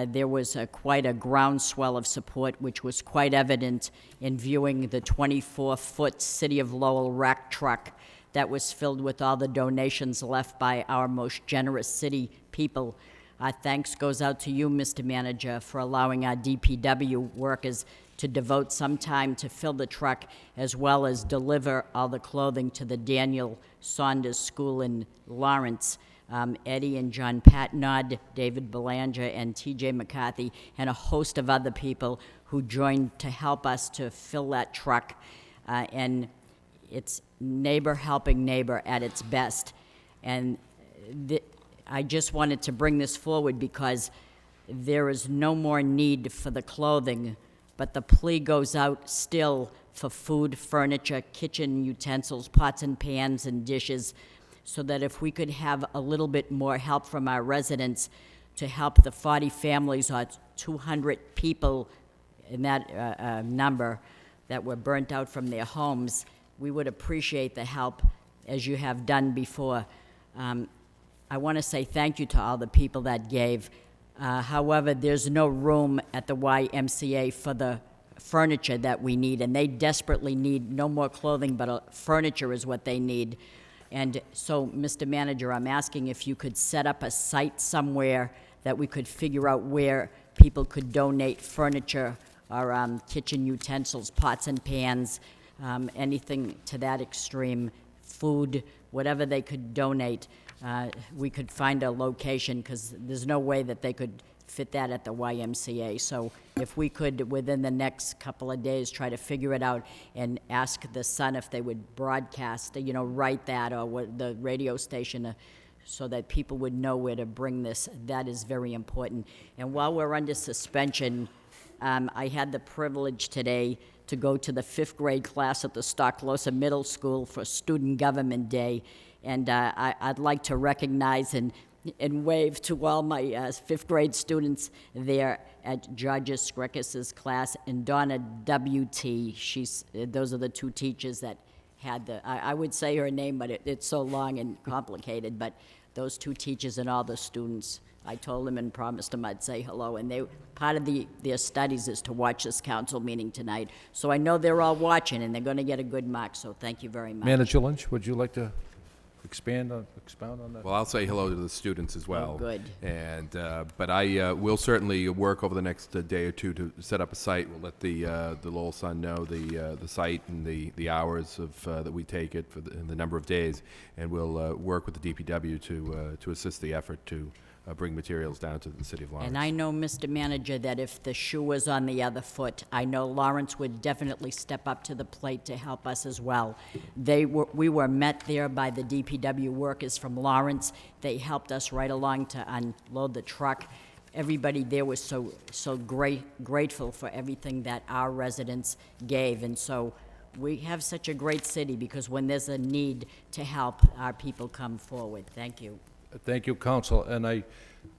There was quite a groundswell of support, which was quite evident in viewing the 24-foot City of Lowell rack truck that was filled with all the donations left by our most generous city people. Our thanks goes out to you, Mr. Manager, for allowing our DPW workers to devote some time to fill the truck as well as deliver all the clothing to the Daniel Saunders School in Lawrence. Eddie and John Patnod, David Belanger, and T.J. McCarthy, and a host of other people who joined to help us to fill that truck. And it's neighbor helping neighbor at its best. And I just wanted to bring this forward because there is no more need for the clothing, but the plea goes out still for food, furniture, kitchen utensils, pots and pans and dishes, so that if we could have a little bit more help from our residents to help the 40 families or 200 people in that number that were burnt out from their homes, we would appreciate the help as you have done before. I want to say thank you to all the people that gave. However, there's no room at the YMCA for the furniture that we need, and they desperately need no more clothing, but furniture is what they need. And so, Mr. Manager, I'm asking if you could set up a site somewhere that we could figure out where people could donate furniture or kitchen utensils, pots and pans, anything to that extreme, food, whatever they could donate. We could find a location because there's no way that they could fit that at the YMCA. So if we could, within the next couple of days, try to figure it out and ask the Sun if they would broadcast, write that, or what the radio station, so that people would know where to bring this. That is very important. And while we're under suspension, I had the privilege today to go to the 5th grade class at the Stocklosa Middle School for Student Government Day. And I'd like to recognize and wave to all my 5th grade students there at Georgia Skrekis' class, and Donna W.T. Those are the two teachers that had I would say her name, but it's so long and complicated, but those two teachers and all the students, I told them and promised them I'd say hello, and part of their studies is to watch this council meeting tonight. So I know they're all watching, and they're going to get a good mark, so thank you very much. Manager Lynch, would you like to expound on that? Well, I'll say hello to the students as well. Oh, good. And but I will certainly work over the next day or two to set up a site. We'll let the Lowell Sun know the site and the hours of that we take it for and the number of days, and we'll work with the DPW to assist the effort to bring materials down to the city of Lawrence. And I know, Mr. Manager, that if the shoe was on the other foot, I know Lawrence would definitely step up to the plate to help us as well. We were met there by the DPW workers from Lawrence. They helped us right along to unload the truck. Everybody there was so grateful for everything that our residents gave. And so we have such a great city because when there's a need to help, our people come forward. Thank you. Thank you, Council, and I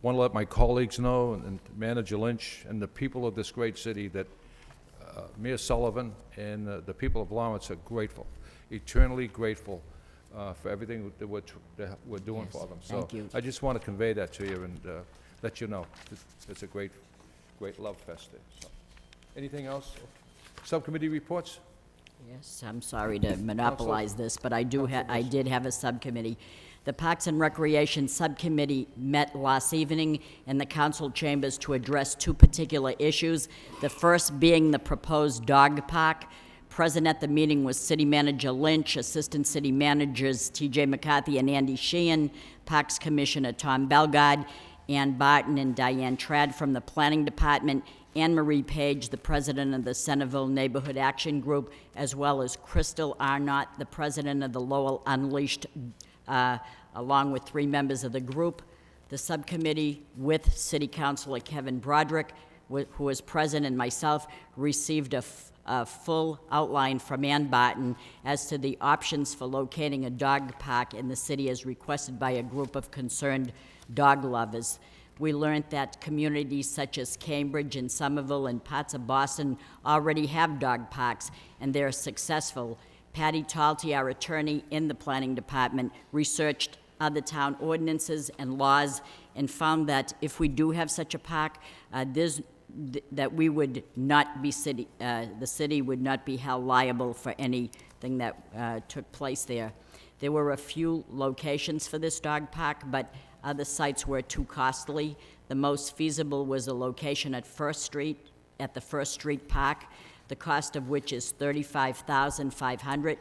want to let my colleagues know, and Manager Lynch, and the people of this great city that Mayor Sullivan and the people of Lawrence are grateful, eternally grateful for everything that we're doing for them. So thank you. I just want to convey that to you and let you know it's a great love fest there. So, anything else? Subcommittee reports? Yes, I'm sorry to monopolize this, but I did have a subcommittee. The Parks and Recreation Subcommittee met last evening in the council chambers to address two particular issues. The first being the proposed dog park. Present at the meeting was City Manager Lynch, Assistant City Managers T.J. McCarthy and Andy Sheehan, Parks Commissioner Tom Belgard, Ann Barton and Diane Trad from the Planning Department, Anne Marie Page, the president of the Centerville Neighborhood Action Group, as well as Crystal Arnott, the president of the Lowell Unleashed, along with 3 members of the group. The subcommittee, with City Councilor Kevin Broderick, who was present, and myself, received a full outline from Ann Barton as to the options for locating a dog park in the city as requested by a group of concerned dog lovers. We learned that communities such as Cambridge and Somerville and parts of Boston already have dog parks, and they're successful. Patty Talty, our attorney in the planning department, researched other town ordinances and laws and found that if we do have such a park, that we would not be the city would not be held liable for anything that took place there. There were a few locations for this dog park, but other sites were too costly. The most feasible was a location at the First Street Park. the cost of which is $35,500.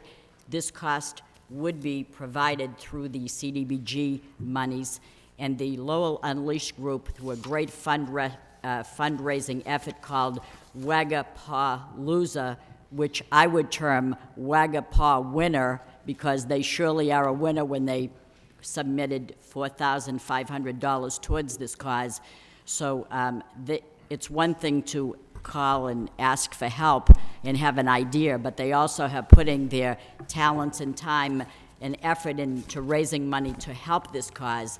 This cost would be provided through the CDBG monies, and the Lowell Unleashed Group, through a great fundraising effort called Wagapalooza, which I would term Wagapa Winner, because they surely are a winner when they submitted $4,500 towards this cause. So it's one thing to call and ask for help and have an idea, but they also have putting their talents and time and effort into raising money to help this cause.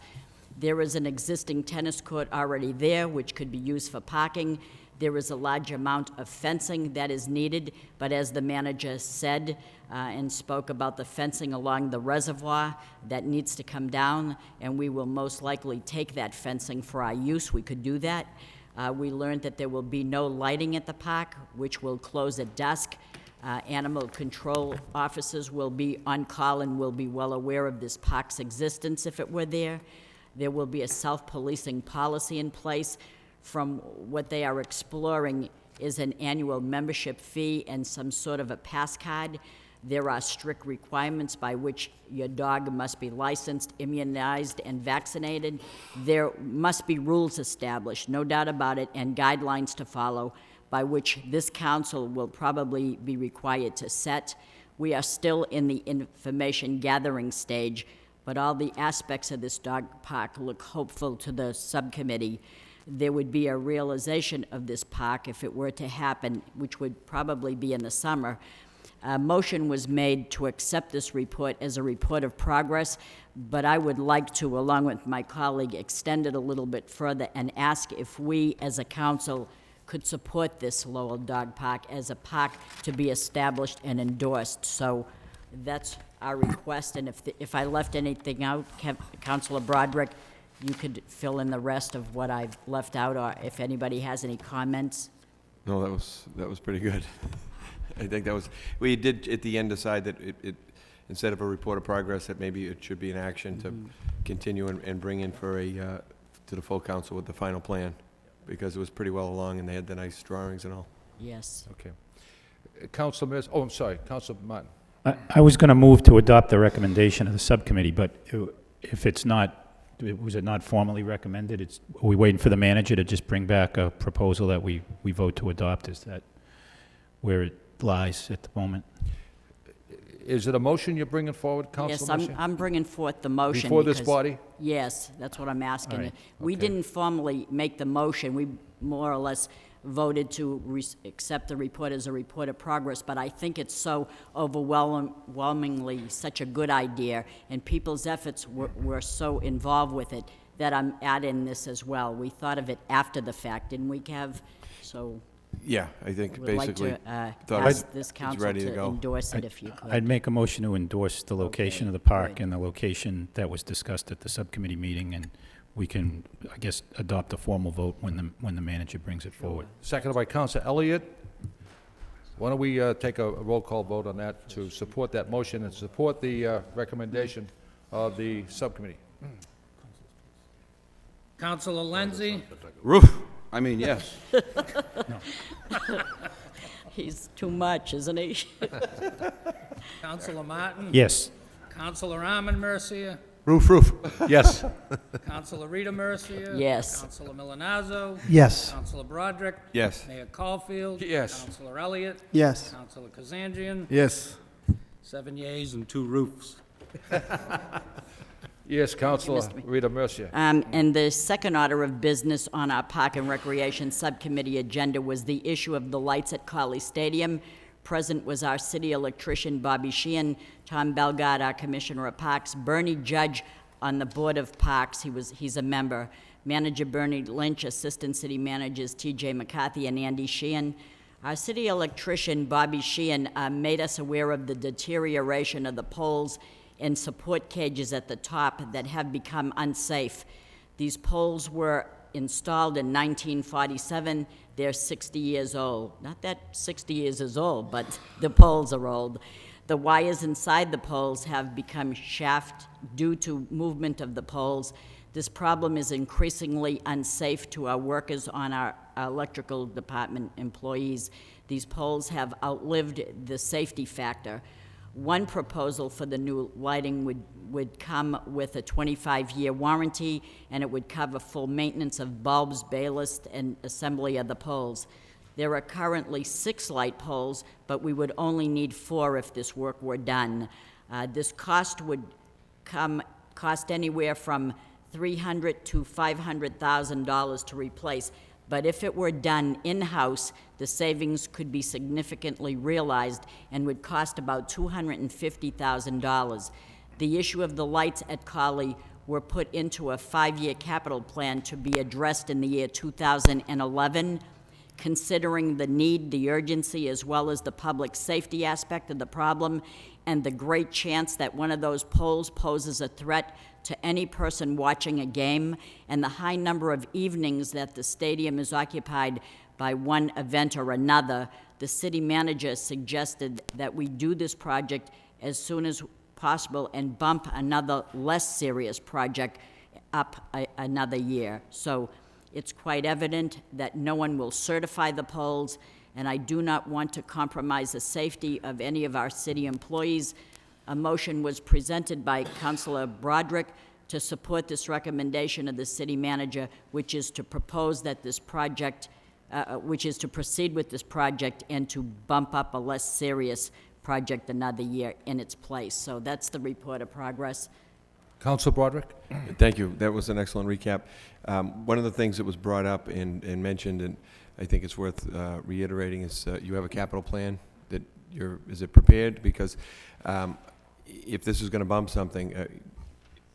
There is an existing tennis court already there, which could be used for parking. There is a large amount of fencing that is needed, but as the manager said and spoke about the fencing along the reservoir, that needs to come down, and we will most likely take that fencing for our use. We could do that. We learned that there will be no lighting at the park, which will close at dusk. Animal control officers will be on call and will be well aware of this park's existence if it were there. There will be a self-policing policy in place. From what they are exploring is an annual membership fee and some sort of a pass card. There are strict requirements by which your dog must be licensed, immunized, and vaccinated. There must be rules established, no doubt about it, and guidelines to follow, by which this council will probably be required to set. We are still in the information gathering stage, but all the aspects of this dog park look hopeful to the subcommittee. There would be a realization of this park if it were to happen, which would probably be in the summer. A motion was made to accept this report as a report of progress, but I would like to, along with my colleague, extend it a little bit further and ask if we, as a council, could support this Lowell Dog Park as a park to be established and endorsed. So that's our request, and if I left anything out, Councilor Broderick, you could fill in the rest of what I've left out, or if anybody has any comments. No, that was pretty good. I think that was, we did at the end decide that it instead of a report of progress, that maybe it should be an action to continue and bring in for to the full council with the final plan, because it was pretty well along and they had the nice drawings and all. Yes. Okay. Councilor Mills, oh, I'm sorry, Councilor Martin. I was going to move to adopt the recommendation of the subcommittee, but if it's not, was it not formally recommended? Are we waiting for the manager to just bring back a proposal that we vote to adopt? Is that where it lies at the moment? Is it a motion you're bringing forward, Councilor Yes, I'm bringing forth the motion. Before this because- body? Yes, that's what I'm asking. All right, We okay. didn't formally make the motion. We more or less voted to accept the report as a report of progress, but I think it's so overwhelmingly such a good idea, and people's efforts were so involved with it, that I'm adding this as well. We thought of it after the fact, didn't we, Kev? So Yeah, I think we'd like basically to thought ask it's this council ready to to go. endorse it if you could. I'd make a motion to endorse the location of the park good. and the location that was discussed at the subcommittee meeting, and we can, I guess, adopt a formal vote when the manager brings it forward. Seconded by Councilor Elliott. Why don't we take a roll call vote on that to support that motion and support the recommendation of the subcommittee? Councilor Lenzi? Roof, I mean, yes. He's too much, isn't he? Councilor Martin? Yes. Councilor Armand Mercia? Roof. Yes. Councilor Rita Mercia? Yes. Councilor Milonazo? Yes. Councilor Broderick? Yes. Mayor Caulfield? Yes. Councilor Elliott? Yes. Councilor Kazanjian? Yes. 7 yeas and 2 roofs. Yes, Councilor Rita Mercia. And the second order of business on our Park and Recreation Subcommittee agenda was the issue of the lights at Colley Stadium. Present was our city electrician, Bobby Sheehan, Tom Belgard, our Commissioner of Parks, Bernie Judge on the Board of Parks, he's a member, Manager Bernie Lynch, Assistant City Managers T.J. McCarthy and Andy Sheehan. Our city electrician, Bobby Sheehan, made us aware of the deterioration of the poles and support cages at the top that have become unsafe. These poles were installed in 1947. They're 60 years old. Not that 60 years is old, but the poles are old. The wires inside the poles have become shaft due to movement of the poles. This problem is increasingly unsafe to our workers on our electrical department employees. These poles have outlived the safety factor. One proposal for the new lighting would come with a 25-year warranty, and it would cover full maintenance of bulbs, ballast, and assembly of the poles. There are currently 6 light poles, but we would only need 4 if this work were done. This cost would cost anywhere from $300,000 to $500,000 to replace. But if it were done in-house, the savings could be significantly realized and would cost about $250,000. The issue of the lights at Collie were put into a 5-year capital plan to be addressed in the year 2011. Considering the need, the urgency, as well as the public safety aspect of the problem, and the great chance that one of those poles poses a threat to any person watching a game, and the high number of evenings that the stadium is occupied by one event or another, the city manager suggested that we do this project as soon as possible and bump another less serious project up another year. So it's quite evident that no one will certify the poles, and I do not want to compromise the safety of any of our city employees. A motion was presented by Councilor Broderick to support this recommendation of the city manager, which is to propose that this project, which is to proceed with this project and to bump up a less serious project another year in its place. So that's the report of progress. Councilor Broderick? Thank you. That was an excellent recap. One of the things that was brought up and mentioned, and I think it's worth reiterating, is you have a capital plan that is it prepared? Because if this is going to bump something,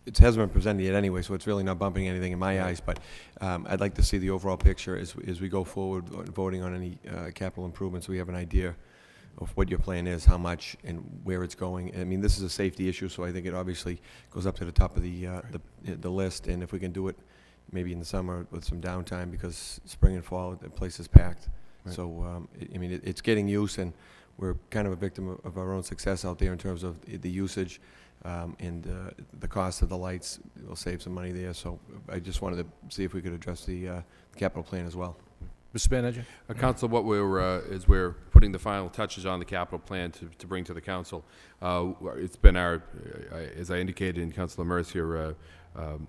it hasn't been presented yet anyway, so it's really not bumping anything in my eyes, but I'd like to see the overall picture as we go forward voting on any capital improvements. We have an idea of what your plan is, how much, and where it's going. I mean, this is a safety issue, so I think it obviously goes up to the top of the list, and if we can do it maybe in the summer with some downtime, because spring and fall, the place is packed. Right. So, I mean, it's getting use, and we're kind of a victim of our own success out there in terms of the usage and the cost of the lights. We'll save some money there, so I just wanted to see if we could address the capital plan as well. Mr. Manager? Council, what we're putting the final touches on the capital plan to bring to the council. It's been our, as I indicated in Councilor Mercier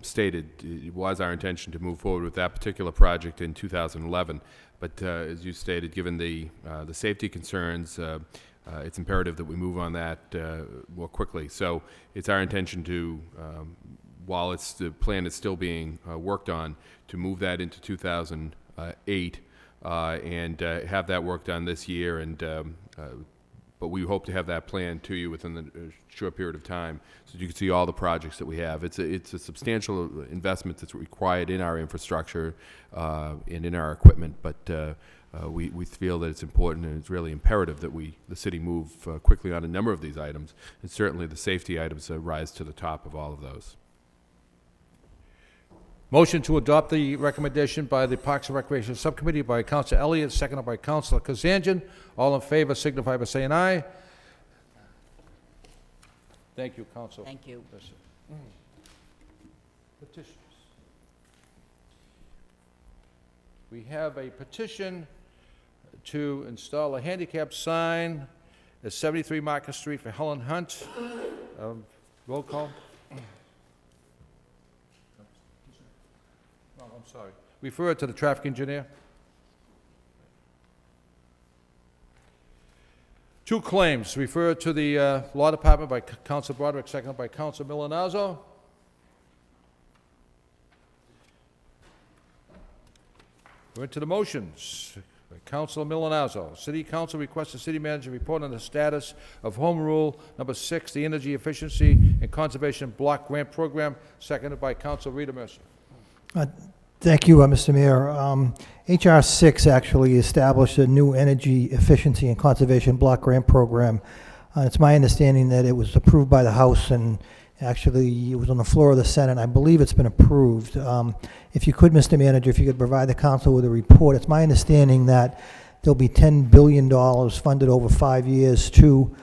stated, it was our intention to move forward with that particular project in 2011. But as you stated, given the safety concerns, it's imperative that we move on that more quickly. So it's our intention to, while the plan is still being worked on, to move that into 2008 and have that work done this year. And but we hope to have that plan to you within the short period of time, so you can see all the projects that we have. It's a substantial investment that's required in our infrastructure and in our equipment, but we feel that it's important and it's really imperative that the city move quickly on a number of these items, and certainly the safety items rise to the top of all of those. Motion to adopt the recommendation by the Parks and Recreation Subcommittee by Councilor Elliott, seconded by Councilor Kazanjian. All in favor signify by saying aye. Thank you, Council. Thank you. Petitions. We have a petition to install a handicap sign at 73 Market Street for Helen Hunt. Roll call. Oh, I'm sorry. Refer it to the traffic engineer. 2 claims. Refer to the Law Department by Council Broderick, seconded by Council Milanazzo. We're into the motions. Councilor Milanazzo. City Council requests the city manager report on the status of Home Rule Number 6, the Energy Efficiency and Conservation Block Grant Program, seconded by Council Rita Mercer. Thank you, Mr. Mayor. H.R. 6 actually established a new energy efficiency and conservation block grant program. It's my understanding that it was approved by the House, and actually it was on the floor of the Senate. I believe it's been approved. If you could, Mr. Manager, if you could provide the council with a report. It's my understanding that there'll be $10 billion funded over 5 years to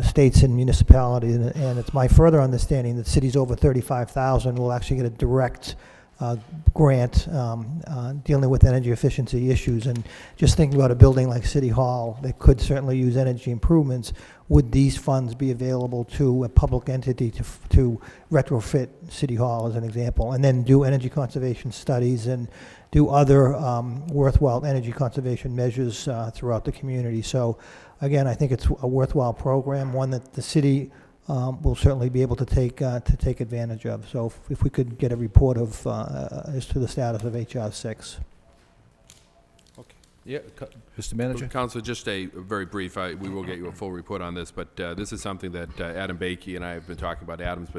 states and municipalities, and it's my further understanding that cities over 35,000 will actually get a direct grant dealing with energy efficiency issues. And just thinking about a building like City Hall that could certainly use energy improvements, would these funds be available to a public entity to retrofit City Hall, as an example, and then do energy conservation studies and do other worthwhile energy conservation measures throughout the community? So again, I think it's a worthwhile program, one that the city will certainly be able to take advantage of. So if we could get a report of as to the status of HR 6. Yeah, Mr. Manager? Councilor, just a very brief, we will get you a full report on this, but this is something that Adam Bakey and I have been talking about. Adam's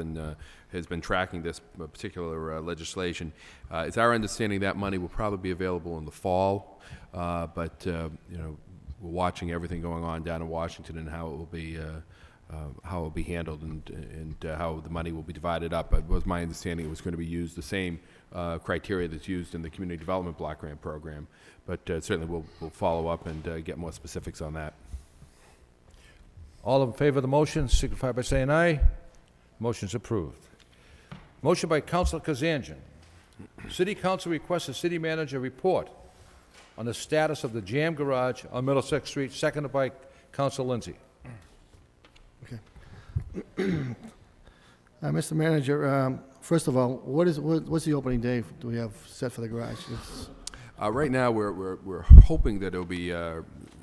has been tracking this particular legislation. It's our understanding that money will probably be available in the fall, but you know, we're watching everything going on down in Washington and how it will be handled and how the money will be divided up. It was my understanding it was going to be used the same criteria that's used in the Community Development Block Grant Program, but certainly we'll follow up and get more specifics on that. All in favor of the motion signify by saying aye. Motion's approved. Motion by Councilor Kazanjian. City Council requests the city manager report on the status of the jam garage on Middlesex Street, seconded by Councilor Lindsay. Mr. Manager, first of all, what's the opening day do we have set for the garage? Right now, we're hoping that it'll be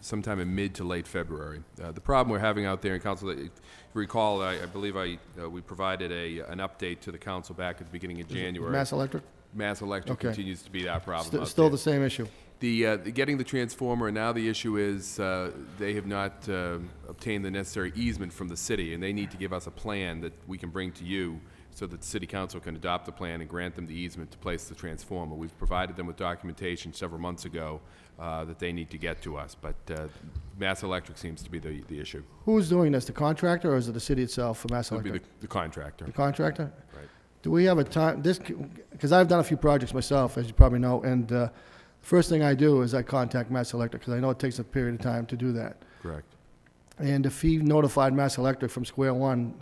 sometime in mid to late February. The problem we're having out there in council, if you recall, I believe we provided an update to the council back at the beginning of January. Mass Electric? Mass Electric continues to be that problem. Still the same issue? The getting the transformer, and now the issue is they have not obtained the necessary easement from the city, and they need to give us a plan that we can bring to you so that the city council can adopt the plan and grant them the easement to place the transformer. We've provided them with documentation several months ago that they need to get to us, but Mass Electric seems to be the issue. Who's doing this, the contractor, or is it the city itself for Mass Electric? It would be the contractor. The contractor? Right. Do we have a time, because I've done a few projects myself, as you probably know, and first thing I do is I contact Mass Electric, because I know it takes a period of time to do that. Correct. And if he notified Mass Electric from square one,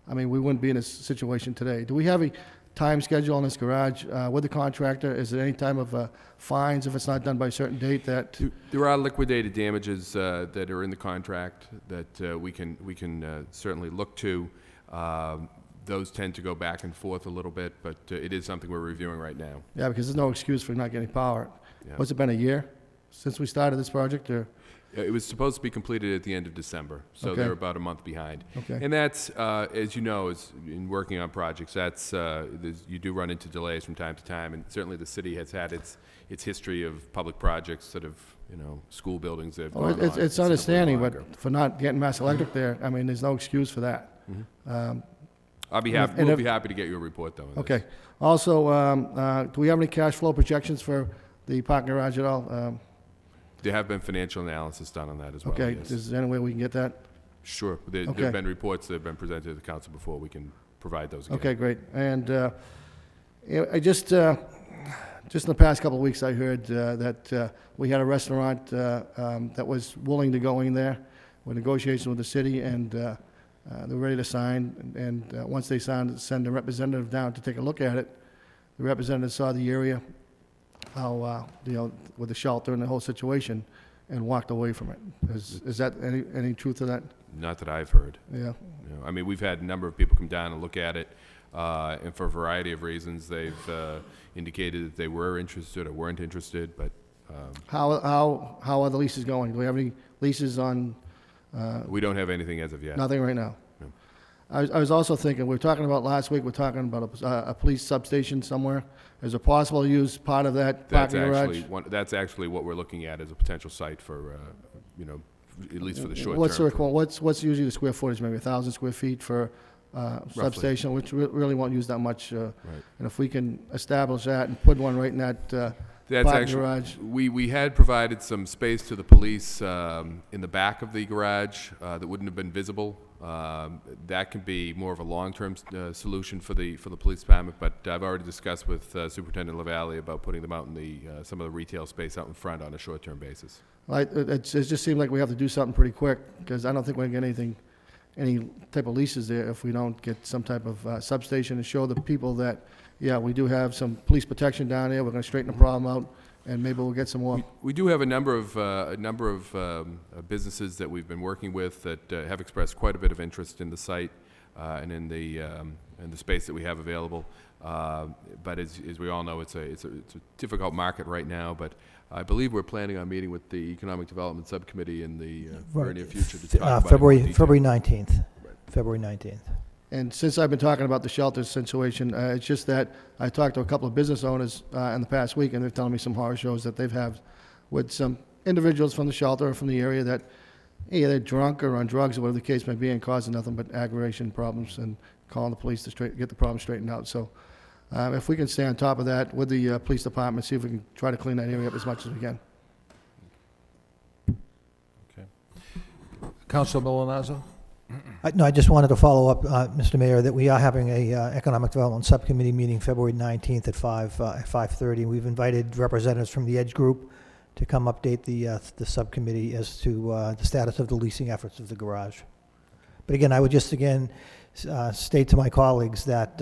I mean, we wouldn't be in this situation today. Do we have a time schedule on this garage with the contractor? Is there any time of fines if it's not done by a certain date that? There are liquidated damages that are in the contract that we can certainly look to. Those tend to go back and forth a little bit, but it is something we're reviewing right now. Yeah, because there's no excuse for not getting power. Yeah. What's it been, a year since we started this project, or? It was supposed to be completed at the end of December, so Okay. they're about a month behind. Okay. And that's, as you know, in working on projects, that's you do run into delays from time to time, and certainly the city has had its history of public projects, sort of, you know, school buildings that have Well, gone on. it's understanding, longer. but for not getting Mass Electric there, I mean, there's no excuse for that. We'll be happy to get you a report, though. on this. Okay. Also, do we have any cash flow projections for the parking garage at all? There have been financial analysis done on that as well. Okay, yes. is there any way we can get that? Sure. There Okay. have been reports that have been presented to the council before. We can provide those again. Okay, great. And I just in the past couple of weeks, I heard that we had a restaurant that was willing to go in there with negotiations with the city, and they're ready to sign. And once they signed, send a representative down to take a look at it. The representative saw the area, how you know, with the shelter and the whole situation, and walked away from it. Is that any truth to that? Not that I've heard. Yeah. You know, I mean, we've had a number of people come down and look at it, and for a variety of reasons, they've indicated that they were interested or weren't interested, but How are the leases going? Do we have any leases on? we don't have anything as of yet. Nothing right now. No. I was also thinking, we were talking about last week, we're talking about a police substation somewhere. Is it possible to use part of that That's parking actually garage? that's actually what we're looking at as a potential site for, you know, at least for the short What's term. what's usually the square footage? Maybe 1,000 square feet for substation, which really won't use that much. And if we can establish that and put one right in that That's parking actually, garage. we had provided some space to the police in the back of the garage that wouldn't have been visible. That can be more of a long-term solution for the police department, but I've already discussed with Superintendent LaValle about putting them out in the some of the retail space out in front on a short-term basis. It just seemed like we have to do something pretty quick, because I don't think we're going to get anything any type of leases there if we don't get some type of substation and show the people that, yeah, we do have some police protection down there, we're gonna straighten the problem out, and maybe we'll get some more. We do have a number of businesses that we've been working with that have expressed quite a bit of interest in the site and in the space that we have available. But as we all know, it's a difficult market right now. But I believe we're planning on meeting with the Economic Development Subcommittee in the very near future to talk about it in more detail. February 19th. February 19th. And since I've been talking about the shelter situation, it's just that I talked to a couple of business owners in the past week, and they're telling me some horror shows that they've had with some individuals from the shelter or from the area that, yeah, they're drunk or on drugs or whatever the case may be, and causing nothing but aggravation problems and calling the police to get the problem straightened out. So if we can stay on top of that with the police department, see if we can try to clean that area up as much as we can. Okay. Councilor Milonazo? No, I just wanted to follow up, Mr. Mayor, that we are having a Economic Development Subcommittee meeting February 19th at 5:30. We've invited representatives from the EDGE Group to come update the subcommittee as to the status of the leasing efforts of the garage. But again, I would just state to my colleagues that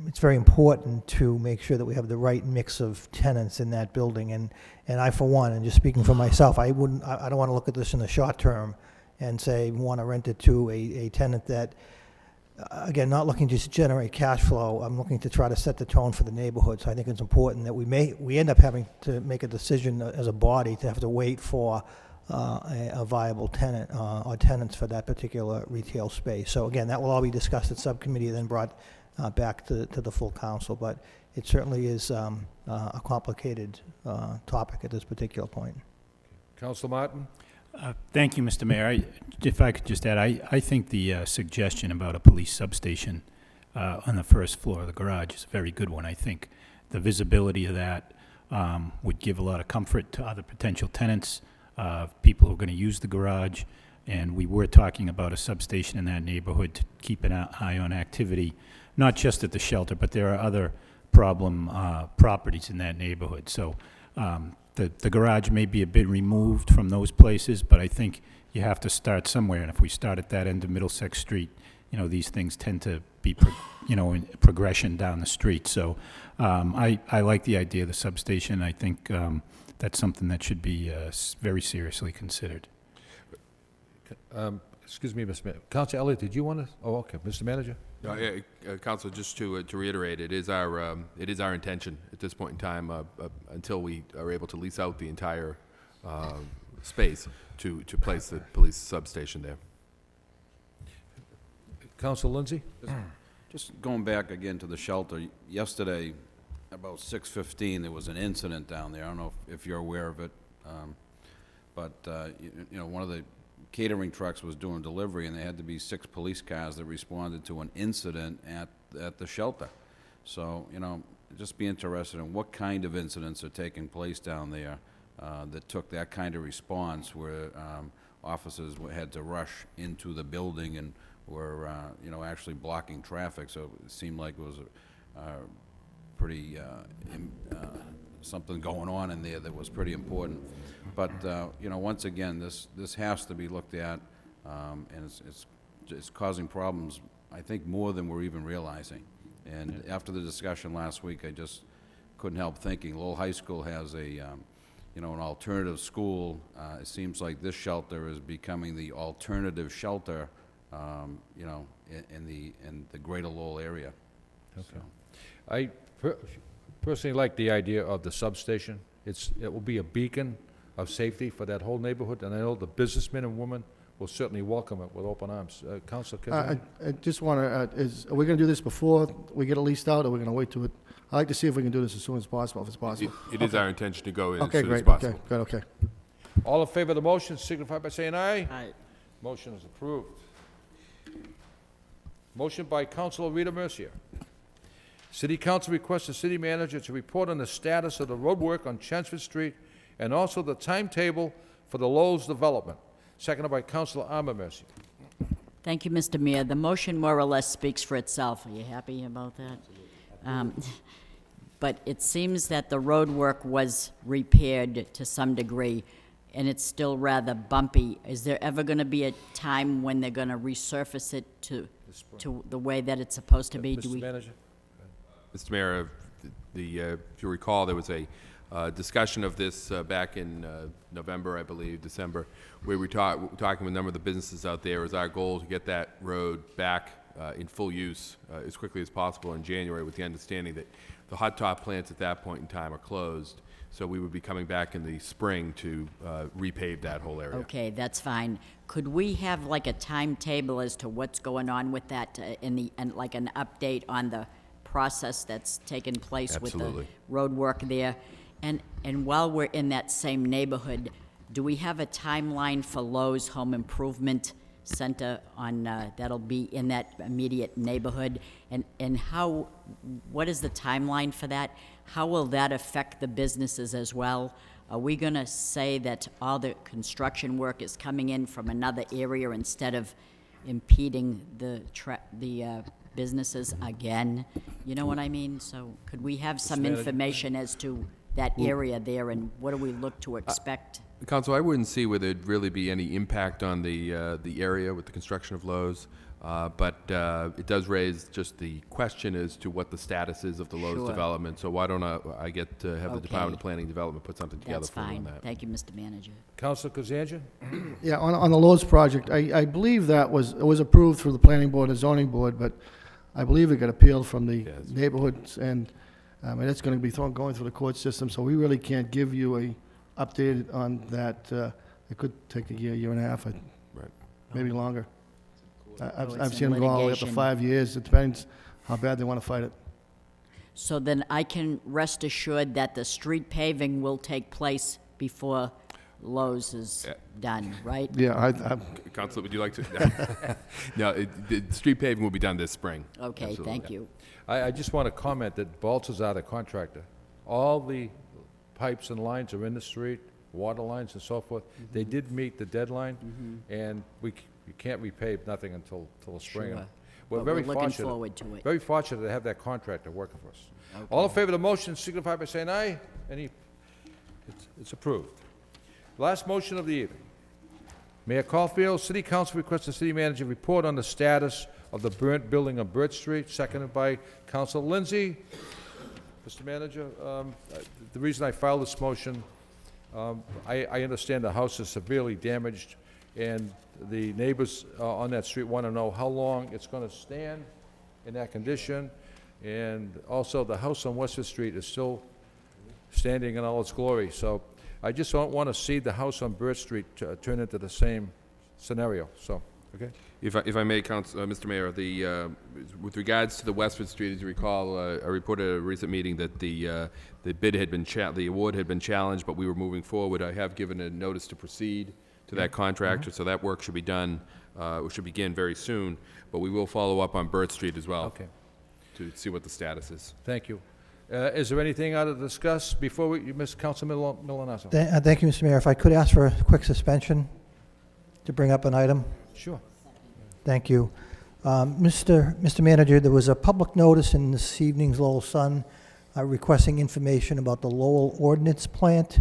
it's very important to make sure that we have the right mix of tenants in that building. And I, for one, and just speaking for myself, I don't want to look at this in the short term and say we want to rent it to a tenant that, again, not looking to just generate cash flow. I'm looking to try to set the tone for the neighborhood. So I think it's important that we end up having to make a decision as a body to have to wait for a viable tenant or tenants for that particular retail space. So again, that will all be discussed at subcommittee, then brought back to the full council. But it certainly is a complicated topic at this particular point. Councilor Martin? Thank you, Mr. Mayor. If I could just add, I think the suggestion about a police substation on the first floor of the garage is a very good one. I think the visibility of that would give a lot of comfort to other potential tenants, people who are going to use the garage. And we were talking about a substation in that neighborhood to keep an eye on activity, not just at the shelter, but there are other problem properties in that neighborhood. So the garage may be a bit removed from those places, but I think you have to start somewhere. And if we start at that end of Middlesex Street, these things tend to be, in progression down the street. So I like the idea of the substation. I think that's something that should be very seriously considered. Excuse me, Mr. Mayor. Councilor Elliott, did you want to? Oh, okay. Mr. Manager? Council, just to reiterate, it is our intention at this point in time, until we are able to lease out the entire space, to place the police substation there. Councilor Lindsay? Just going back again to the shelter, yesterday, about 6:15, there was an incident down there. I don't know if you're aware of it, but one of the catering trucks was doing delivery, and there had to be 6 police cars that responded to an incident at the shelter. So, just be interested in what kind of incidents are taking place down there that took that kind of response, where officers had to rush into the building and were, actually blocking traffic. So it seemed like it was pretty something going on in there that was pretty important. But once again, this has to be looked at, and it's causing problems, I think, more than we're even realizing. And after the discussion last week, I just couldn't help thinking, Lowell High School has an alternative school. It seems like this shelter is becoming the alternative shelter, in the greater Lowell area. Okay. So. I personally like the idea of the substation. It will be a beacon of safety for that whole neighborhood, and I know the businessmen and women will certainly welcome it with open arms. Councilor Kizner? I just want to, are we going to do this before we get it leased out, or are we going to wait to it? I'd like to see if we can do this as soon as possible, if it's possible. It is our intention to go in as Okay, soon as great, possible. okay, good, okay. All in favor of the motion signify by saying aye. Aye. Motion is approved. Motion by Councilor Rita Mercier. City Council requests the city manager to report on the status of the road work on Chelmsford Street and also the timetable for the Lowell's development. Seconded by Councilor Armour Mercier. Thank you, Mr. Mayor. The motion more or less speaks for itself. Are you happy about that? But it seems that the road work was repaired to some degree, and it's still rather bumpy. Is there ever going to be a time when they're going to resurface it to the way that it's supposed to be? Mr. Manager? Mr. Mayor, if you recall, there was a discussion of this back in November, I believe, December, where we talking with a number of the businesses out there. It was our goal to get that road back in full use as quickly as possible in January, with the understanding that the hot top plants at that point in time are closed. So we would be coming back in the spring to repave that whole area. Okay, that's fine. Could we have like a timetable as to what's going on with that and like an update on the process that's taken place with the Absolutely. road work there? And while we're in that same neighborhood, do we have a timeline for Lowe's Home Improvement Center on, that'll be in that immediate neighborhood? And what is the timeline for that? How will that affect the businesses as well? Are we gonna say that all the construction work is coming in from another area instead of impeding the businesses again? You know what I mean? So could we have some information as to that area there, and what do we look to expect? Council, I wouldn't see where there'd really be any impact on the area with the construction of Lowe's, but it does raise just the question as to what the status is of the Lowe's Sure. development. So why don't I get to have the Okay. Department of Planning and Development put something together That's for you on fine. that. Thank you, Mr. Manager. Councilor Kazanjian? Yeah, on the Lowe's project, I believe it was approved through the planning board and zoning board, but I believe it got appealed from the Yes. neighborhoods, and it's going to be going through the court system, so we really can't give you a update on that. It could take a year and a half, Right. maybe longer. it's I've in seen them go all the way up to litigation. 5 years. It depends how bad they want to fight it. So then I can rest assured that the street paving will take place before Lowe's is done, right? Yeah, Councilor, would you like to? No, the street paving will be done this spring. Okay, Absolutely. thank you. I just want to comment that Baltazar, the contractor, all the pipes and lines are in the street, water lines and so forth. They did meet the deadline, and you can't repave nothing until the spring. Sure. We're But very we're looking fortunate. forward to it. Very fortunate to have that contractor working for us. All in favor of the motion signify by saying aye. It's approved. Last motion of the evening. Mayor Caulfield, City Council requests the city manager report on the status of the burnt building on Birch Street, seconded by Council Lindsay. Mr. Manager, the reason I filed this motion, I understand the house is severely damaged, and the neighbors on that street want to know how long it's going to stand in that condition, and also the house on Westford Street is still standing in all its glory. So I just don't want to see the house on Birch Street turn into the same scenario, so, okay? If I may, Mr. Mayor, with regards to the Westford Street, as you recall, I reported at a recent meeting that the bid had been, the award had been challenged, but we were moving forward. I have given a notice to proceed to that contractor, so that work should be done, should begin very soon, but we will follow up on Birch Street as well. Okay. To see what the status is. Thank you. Is there anything out to discuss before we, Councilman Milonazo? Thank you, Mr. Mayor. If I could ask for a quick suspension to bring up an item? Sure. Thank you. Mr. Manager, there was a public notice in this evening's Lowell Sun requesting information about the Lowell Ordnance Plant.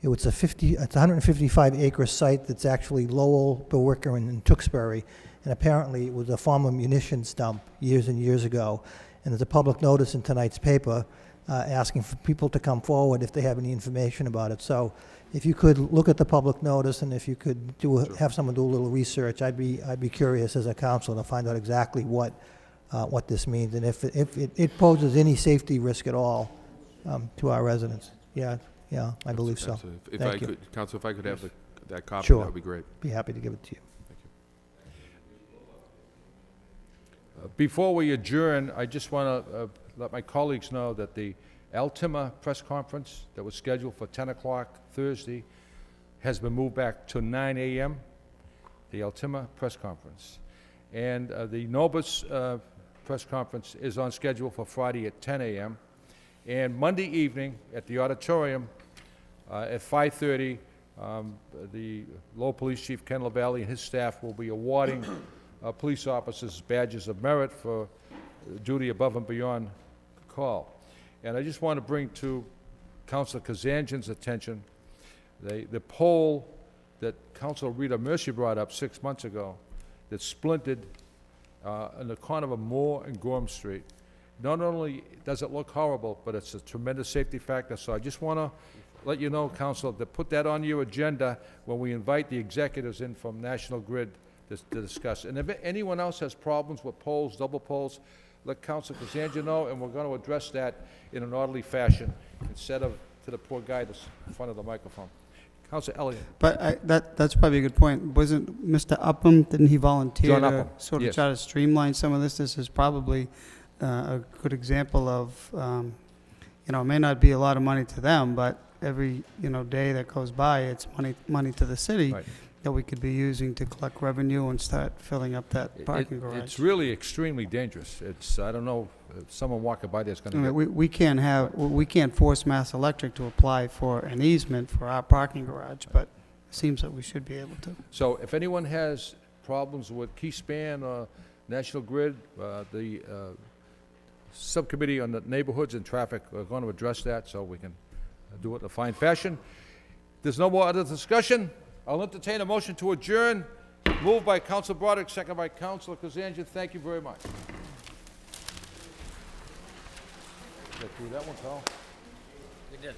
It's a 155-acre site that's actually Lowell, Berwicker, and Tewksbury, and apparently it was a former munitions dump years and years ago. And there's a public notice in tonight's paper asking for people to come forward if they have any information about it. So if you could look at the public notice, and if you could have someone do a little research, I'd be curious as a council to find out exactly what this means, and if it poses any safety risk at all to our residents. Yeah, I believe so. If Thank I you. could, Council, if I could have that copy, Sure. that would be great. Be happy to give it to you. Before we adjourn, I just want to let my colleagues know that the Altima press conference that was scheduled for 10 o'clock Thursday has been moved back to 9 a.m., the Altima press conference. And the Novus press conference is on schedule for Friday at 10 a.m. And Monday evening at the auditorium at 5:30, the Lowell Police Chief Ken LaValle and his staff will be awarding police officers badges of merit for duty above and beyond call. And I just want to bring to Councilor Kazanjian's attention the poll that Council Rita Mercy brought up 6 months ago, that splintered in the corner of Moore and Gorham Street. Not only does it look horrible, but it's a tremendous safety factor. So I just want to let you know, Council, to put that on your agenda when we invite the executives in from National Grid to discuss. And if anyone else has problems with poles, double poles, let Council Cassandra know, and we're going to address that in an orderly fashion instead of to the poor guy that's in front of the microphone. Council Elliott. But that's probably a good point. Wasn't Mr. Upham, didn't he volunteer John to Upham, sort of yes. try to streamline some of this? This is probably a good example of, you know, it may not be a lot of money to them, but every, you know, day that goes by, it's money to the city Right. that we could be using to collect revenue and start filling up that parking garage. It's really extremely dangerous. It's, I don't know, if someone walking by there's I going to mean, we can't force Mass Electric to apply for an easement for our parking garage, but it seems that we should be able to. So if anyone has problems with Keyspan or National Grid, the subcommittee on the neighborhoods and traffic are going to address that so we can do it in a fine fashion. There's no more other discussion. I'll entertain a motion to adjourn. Moved by Council Broderick, second by Council Kazanjian. Thank you very much. Get through that one, Carl. We did it.